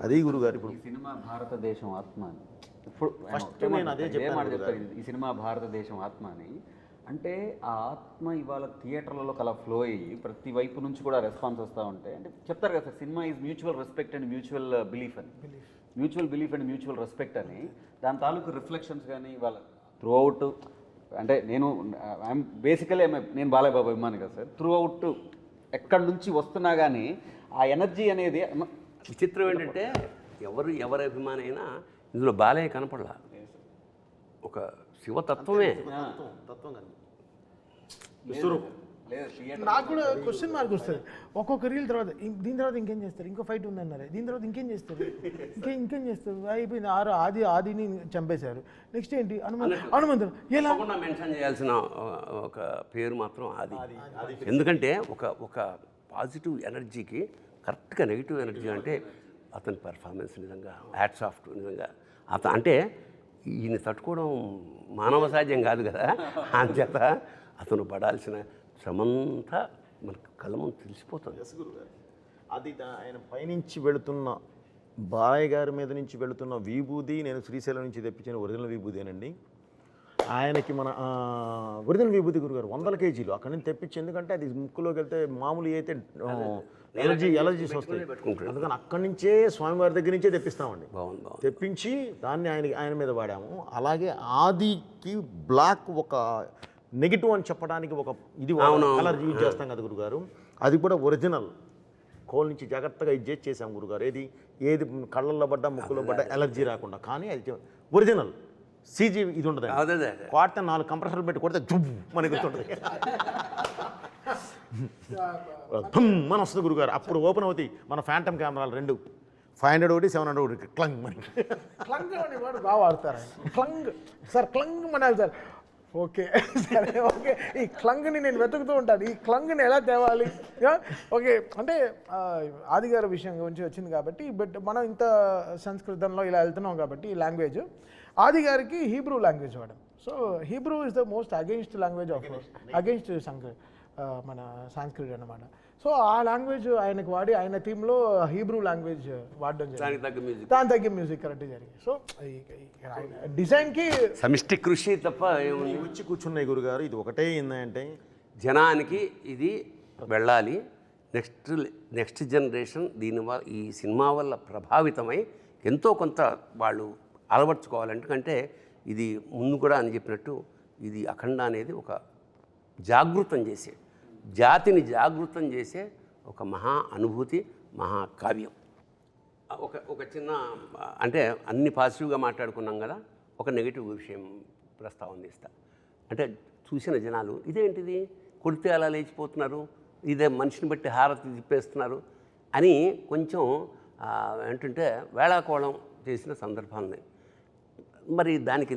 అది గురుగారు ఇప్పుడు ఈ సినిమా భారతదేశం ఆత్మ అని ఇప్పుడు ఫస్ట్ నేను అదే చెప్పాను. ఈ సినిమా భారతదేశం ఆత్మ అని అంటే ఆ ఆత్మ ఇవాళ థియేటర్లలో కలా ఫ్లో అయ్యి ప్రతి వైపు నుంచి కూడా రెస్పాన్స్ వస్తూ ఉంటాయి. అంటే చెప్తారు కదా sir, cinema is mutual respect and mutual belief అని, mutual belief and mutual respect అని. దాని తాలూకు రిఫ్లెక్షన్స్ కానీ ఇవాళ త్రూ అవుట్, అంటే ఐఎమ్ బేసికలీ నేను బాలయ్య బాబు అభిమాని కదా సార్, త్రూ అవుట్ ఎక్కడి నుంచి వస్తున్నా కానీ ఆ ఎనర్జీ అనేది. విచిత్రం ఏంటంటే ఎవరి అభిమాని అయినా ఇందులో బాలయ్య కనపడలా, ఒక శివతత్వమే. నాకు కూడా క్వశ్చన్ మార్క్ వస్తుంది ఒక్కొక్క రీల్ తర్వాత. దీని తర్వాత ఇంకేం చేస్తారు, ఇంకో ఫైట్ ఉందన్నారు, దీని తర్వాత ఇంకేం చేస్తారు, ఇంకేం చేస్తారు, అయిపోయింది. ఆదిని చంపేశారు, నెక్స్ట్ ఏంటి హనుమంతుడు. ఎలా మెన్షన్ చేయాల్సిన ఒక పేరు మాత్రం ఆది. ఎందుకంటే ఒక పాజిటివ్ ఎనర్జీకి కరెక్ట్గా నెగిటివ్ ఎనర్జీ అంటే అతని పెర్ఫార్మెన్స్ నిజంగా హ్యాట్స్ ఆఫ్ నిజంగా. అంటే ఈయన తట్టుకోవడం మానవ సాధ్యం కాదు కదా, అంచేత అతను పడాల్సిన శ్రమంతా మనకు కళ్ళ ముందు తెలిసిపోతుంది. అది ఆయన పైనుంచి వెళుతున్న బాలయ్య గారి మీద నుంచి వెళుతున్న విభూది, నేను శ్రీశైలం నుంచి తెప్పించిన ఒరిజినల్ విభూదేనండి. ఆయనకి మన ఒరిజినల్ విభూతి గురుగారు 100 కేజీలు అక్కడి నుంచి తెప్పించి, ఎందుకంటే అది ముక్కులోకి వెళ్తే మామూలు అయితే ఎలర్జీస్ వస్తాయి, అందుకని అక్కడి నుంచే స్వామివారి దగ్గర నుంచే తెప్పిస్తామండి. తెప్పించి దాన్ని ఆయన మీద వాడాము. అలాగే ఆదికి బ్లాక్ ఒక నెగిటివ్ అని చెప్పడానికి ఒక ఇది కలర్ యూజ్ చేస్తాం కదా గురుగారు, అది కూడా ఒరిజినల్ కోల్ నుంచి జాగ్రత్తగా ఇది చేసాం గురుగారు. ఏది కళ్ళల్లో పడ్డా ముక్కులో పడ్డా ఎలర్జీ రాకుండా, కానీ అది ఒరిజినల్ సీజీ ఇది ఉంటుంది. కొడితే 4 కంప్రెసర్లు పెట్టి కొడితే జుబ్బు మనకి గుర్తుంటుంది, మన వస్తుంది గురుగారు. అప్పుడు ఓపెన్ అవుతాయి మన ఫ్యాంటమ్ కెమెరాలు 2, 500 ఒకటి 700 ఒకటి క్లంగ్ మనకి. క్లంగ్ అనేవాడు బాగా వాడతారు ఆయన. Clang sir, clang Manali sir. Okay సరే, ఓకే. ఈ క్లంగ్ని నేను వెతుకుతూ ఉంటాను, ఈ క్లంగ్ని ఎలా తేవాలి. ఓకే, అంటే ఆదిగారి విషయం గురించి వచ్చింది కాబట్టి, బట్ మనం ఇంత సంస్కృతంలో ఇలా వెళ్తున్నాం కాబట్టి ఈ లాంగ్వేజ్ ఆదిగారికి హీబ్రూ లాంగ్వేజ్ వాడడం. So Hebrew is the most against language of against మన సాంస్క్రిట్ అన్నమాట. సో ఆ లాంగ్వేజ్ ఆయనకు వాడి ఆయన టీంలో హీబ్రూ లాంగ్వేజ్ వాడడం జరిగింది, దాని తగ్గ మ్యూజిక్ కరెక్ట్ జరిగింది. సో డిజైన్కి సమిష్టి కృషి తప్ప వచ్చి కూర్చున్నాయి గురుగారు. ఇది ఒకటే ఏంటంటే జనానికి ఇది వెళ్ళాలి, నెక్స్ట్ జనరేషన్ దీనివల్ల ఈ సినిమా వల్ల ప్రభావితమై ఎంతో కొంత వాళ్ళు అలవర్చుకోవాలి. ఎందుకంటే ఇది ముందు కూడా అని చెప్పినట్టు ఇది అఖండ అనేది ఒక జాగృతం చేసే, జాతిని జాగృతం చేసే ఒక మహా అనుభూతి, మహాకావ్యం. ఒక చిన్న, అంటే అన్ని పాజిటివ్గా మాట్లాడుకున్నాం కదా, ఒక నెగిటివ్ విషయం ప్రస్తావన ఇస్తా. అంటే చూసిన జనాలు ఇదేంటిది కొడితే అలా లేచిపోతున్నారు, ఇదే మనిషిని బట్టి హారతి తిప్పేస్తున్నారు అని కొంచెం ఏంటంటే వేళాకోళం చేసిన సందర్భాలున్నాయి. మరి దానికి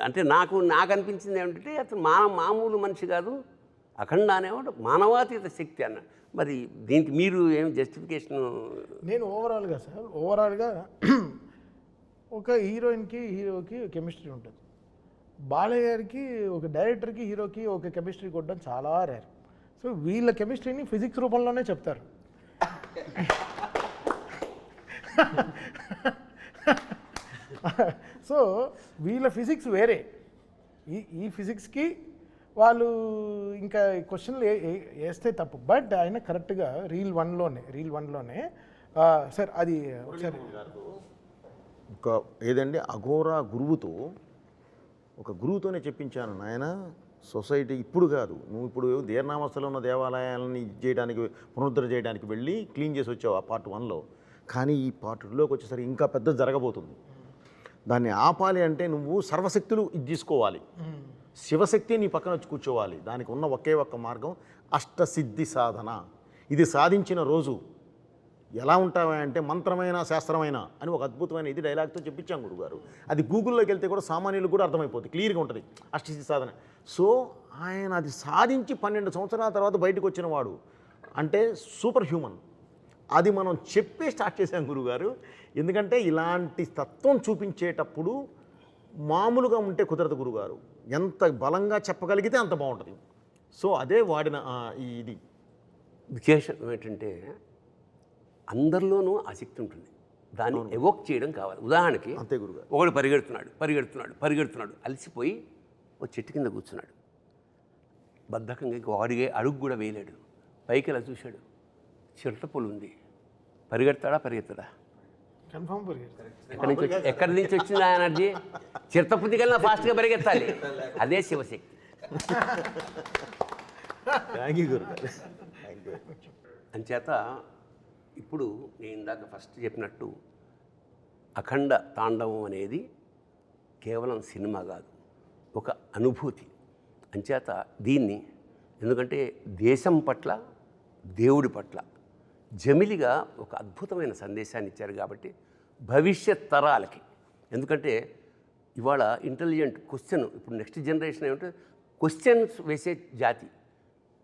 అంటే నాకు అనిపించింది ఏమిటంటే అతను మామూలు మనిషి కాదు, అఖండ అనేవాడు మానవాతీత శక్తి అన్న. మరి దీనికి మీరు ఏం జస్టిఫికేషన్? నేను ఓవరాల్గా ఒక హీరోయిన్కి హీరోకి కెమిస్ట్రీ ఉంటుంది, బాలయ్య గారికి ఒక డైరెక్టర్కి హీరోకి ఒక కెమిస్ట్రీ కొట్టడం చాలా రేర్. సో వీళ్ళ కెమిస్ట్రీని ఫిజిక్స్ రూపంలోనే చెప్తారు. సో వీళ్ళ ఫిజిక్స్ వేరే, ఈ ఫిజిక్స్కి వాళ్ళు ఇంకా క్వశ్చన్లు వేస్తే తప్పు. బట్ ఆయన కరెక్ట్గా రీల్ వన్లోనే సార్ అది ఒకసారి ఒక ఏదండి అఘోరా గురువుతో ఒక గురువుతోనే చెప్పించాను నాయన, సొసైటీ ఇప్పుడు కాదు, నువ్వు ఇప్పుడు దీర్ణావస్థలో ఉన్న దేవాలయాలని ఇది చేయడానికి పునరుద్ధరణ చేయడానికి వెళ్ళి క్లీన్ చేసి వచ్చావు ఆ పార్ట్ 1లో. కానీ ఈ పార్ట్ 2లోకి వచ్చేసరికి ఇంకా పెద్ద జరగబోతుంది. దాన్ని ఆపాలి అంటే నువ్వు సర్వశక్తులు ఇది తీసుకోవాలి, శివశక్తి నీ పక్కన వచ్చి కూర్చోవాలి. దానికి ఉన్న ఒకే ఒక్క మార్గం అష్టసిద్ధి సాధన. ఇది సాధించిన రోజు ఎలా ఉంటావా అంటే మంత్రమైన శాస్త్రమైన అని ఒక అద్భుతమైన ఇది డైలాగ్తో చెప్పించాం గురుగారు. అది గూగుల్లోకి వెళ్తే కూడా సామాన్యులకు కూడా అర్థమైపోతుంది, క్లియర్గా ఉంటుంది అష్టసిద్ధి సాధన. సో ఆయన అది సాధించి 12 సంవత్సరాల తర్వాత బయటకు వచ్చిన వాడు అంటే సూపర్ హ్యూమన్. అది మనం చెప్పే స్టార్ట్ చేశాం గురుగారు. ఎందుకంటే ఇలాంటి తత్వం చూపించేటప్పుడు మామూలుగా ఉంటే కుదరదు గురుగారు, ఎంత బలంగా చెప్పగలిగితే అంత బాగుంటుంది. సో అదే వాడిన ఇది విశేషం ఏంటంటే అందరిలోనూ ఆసక్తి ఉంటుంది, దాన్ని ఎవోక్ చేయడం కావాలి. ఉదాహరణకి అంతే గురుగారు. ఒకడు పరిగెడుతున్నాడు అలసిపోయి ఒక చెట్టు కింద కూర్చున్నాడు, బద్ధకంగా వాడిగే అడుగు కూడా వేయలేడు. పైకి ఇలా చూశాడు, చిరటపొలు ఉంది, పరిగెడతాడా? కన్ఫర్మ్ ఎక్కడి నుంచి వచ్చింది ఆ ఎనర్జీ? చిరతపుంది కన్నా ఫాస్ట్గా పరిగెత్తాలి, అదే శివశక్తి. థ్యాంక్ యూ గురుగారు. అంచేత ఇప్పుడు నేను ఇందాక ఫస్ట్ చెప్పినట్టు అఖండ తాండవం అనేది కేవలం సినిమా కాదు, ఒక అనుభూతి. అంచేత దీన్ని ఎందుకంటే దేశం పట్ల దేవుడి పట్ల జమిలిగా ఒక అద్భుతమైన సందేశాన్ని ఇచ్చారు కాబట్టి భవిష్యత్ తరాలకి, ఎందుకంటే ఇవాళ ఇంటెలిజెంట్ క్వశ్చన్ ఇప్పుడు నెక్స్ట్ జనరేషన్ ఏమంటే క్వశ్చన్స్ వేసే జాతి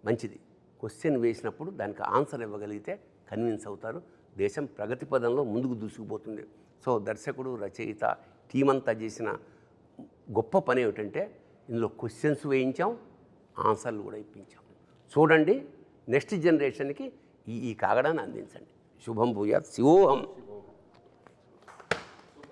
మంచిది. క్వశ్చన్ వేసినప్పుడు దానికి ఆన్సర్ ఇవ్వగలిగితే కన్విన్స్ అవుతారు, దేశం ప్రగతి పదంలో ముందుకు దూసుకుపోతుంది. సో దర్శకుడు, రచయిత, టీం అంతా చేసిన గొప్ప పని ఏమిటంటే ఇందులో క్వశ్చన్స్ వేయించాం, ఆన్సర్లు కూడా ఇప్పించాం. చూడండి, నెక్స్ట్ జనరేషన్కి ఈ కాగడాన్ని అందించండి. శుభం భూయాత్. శివోహం.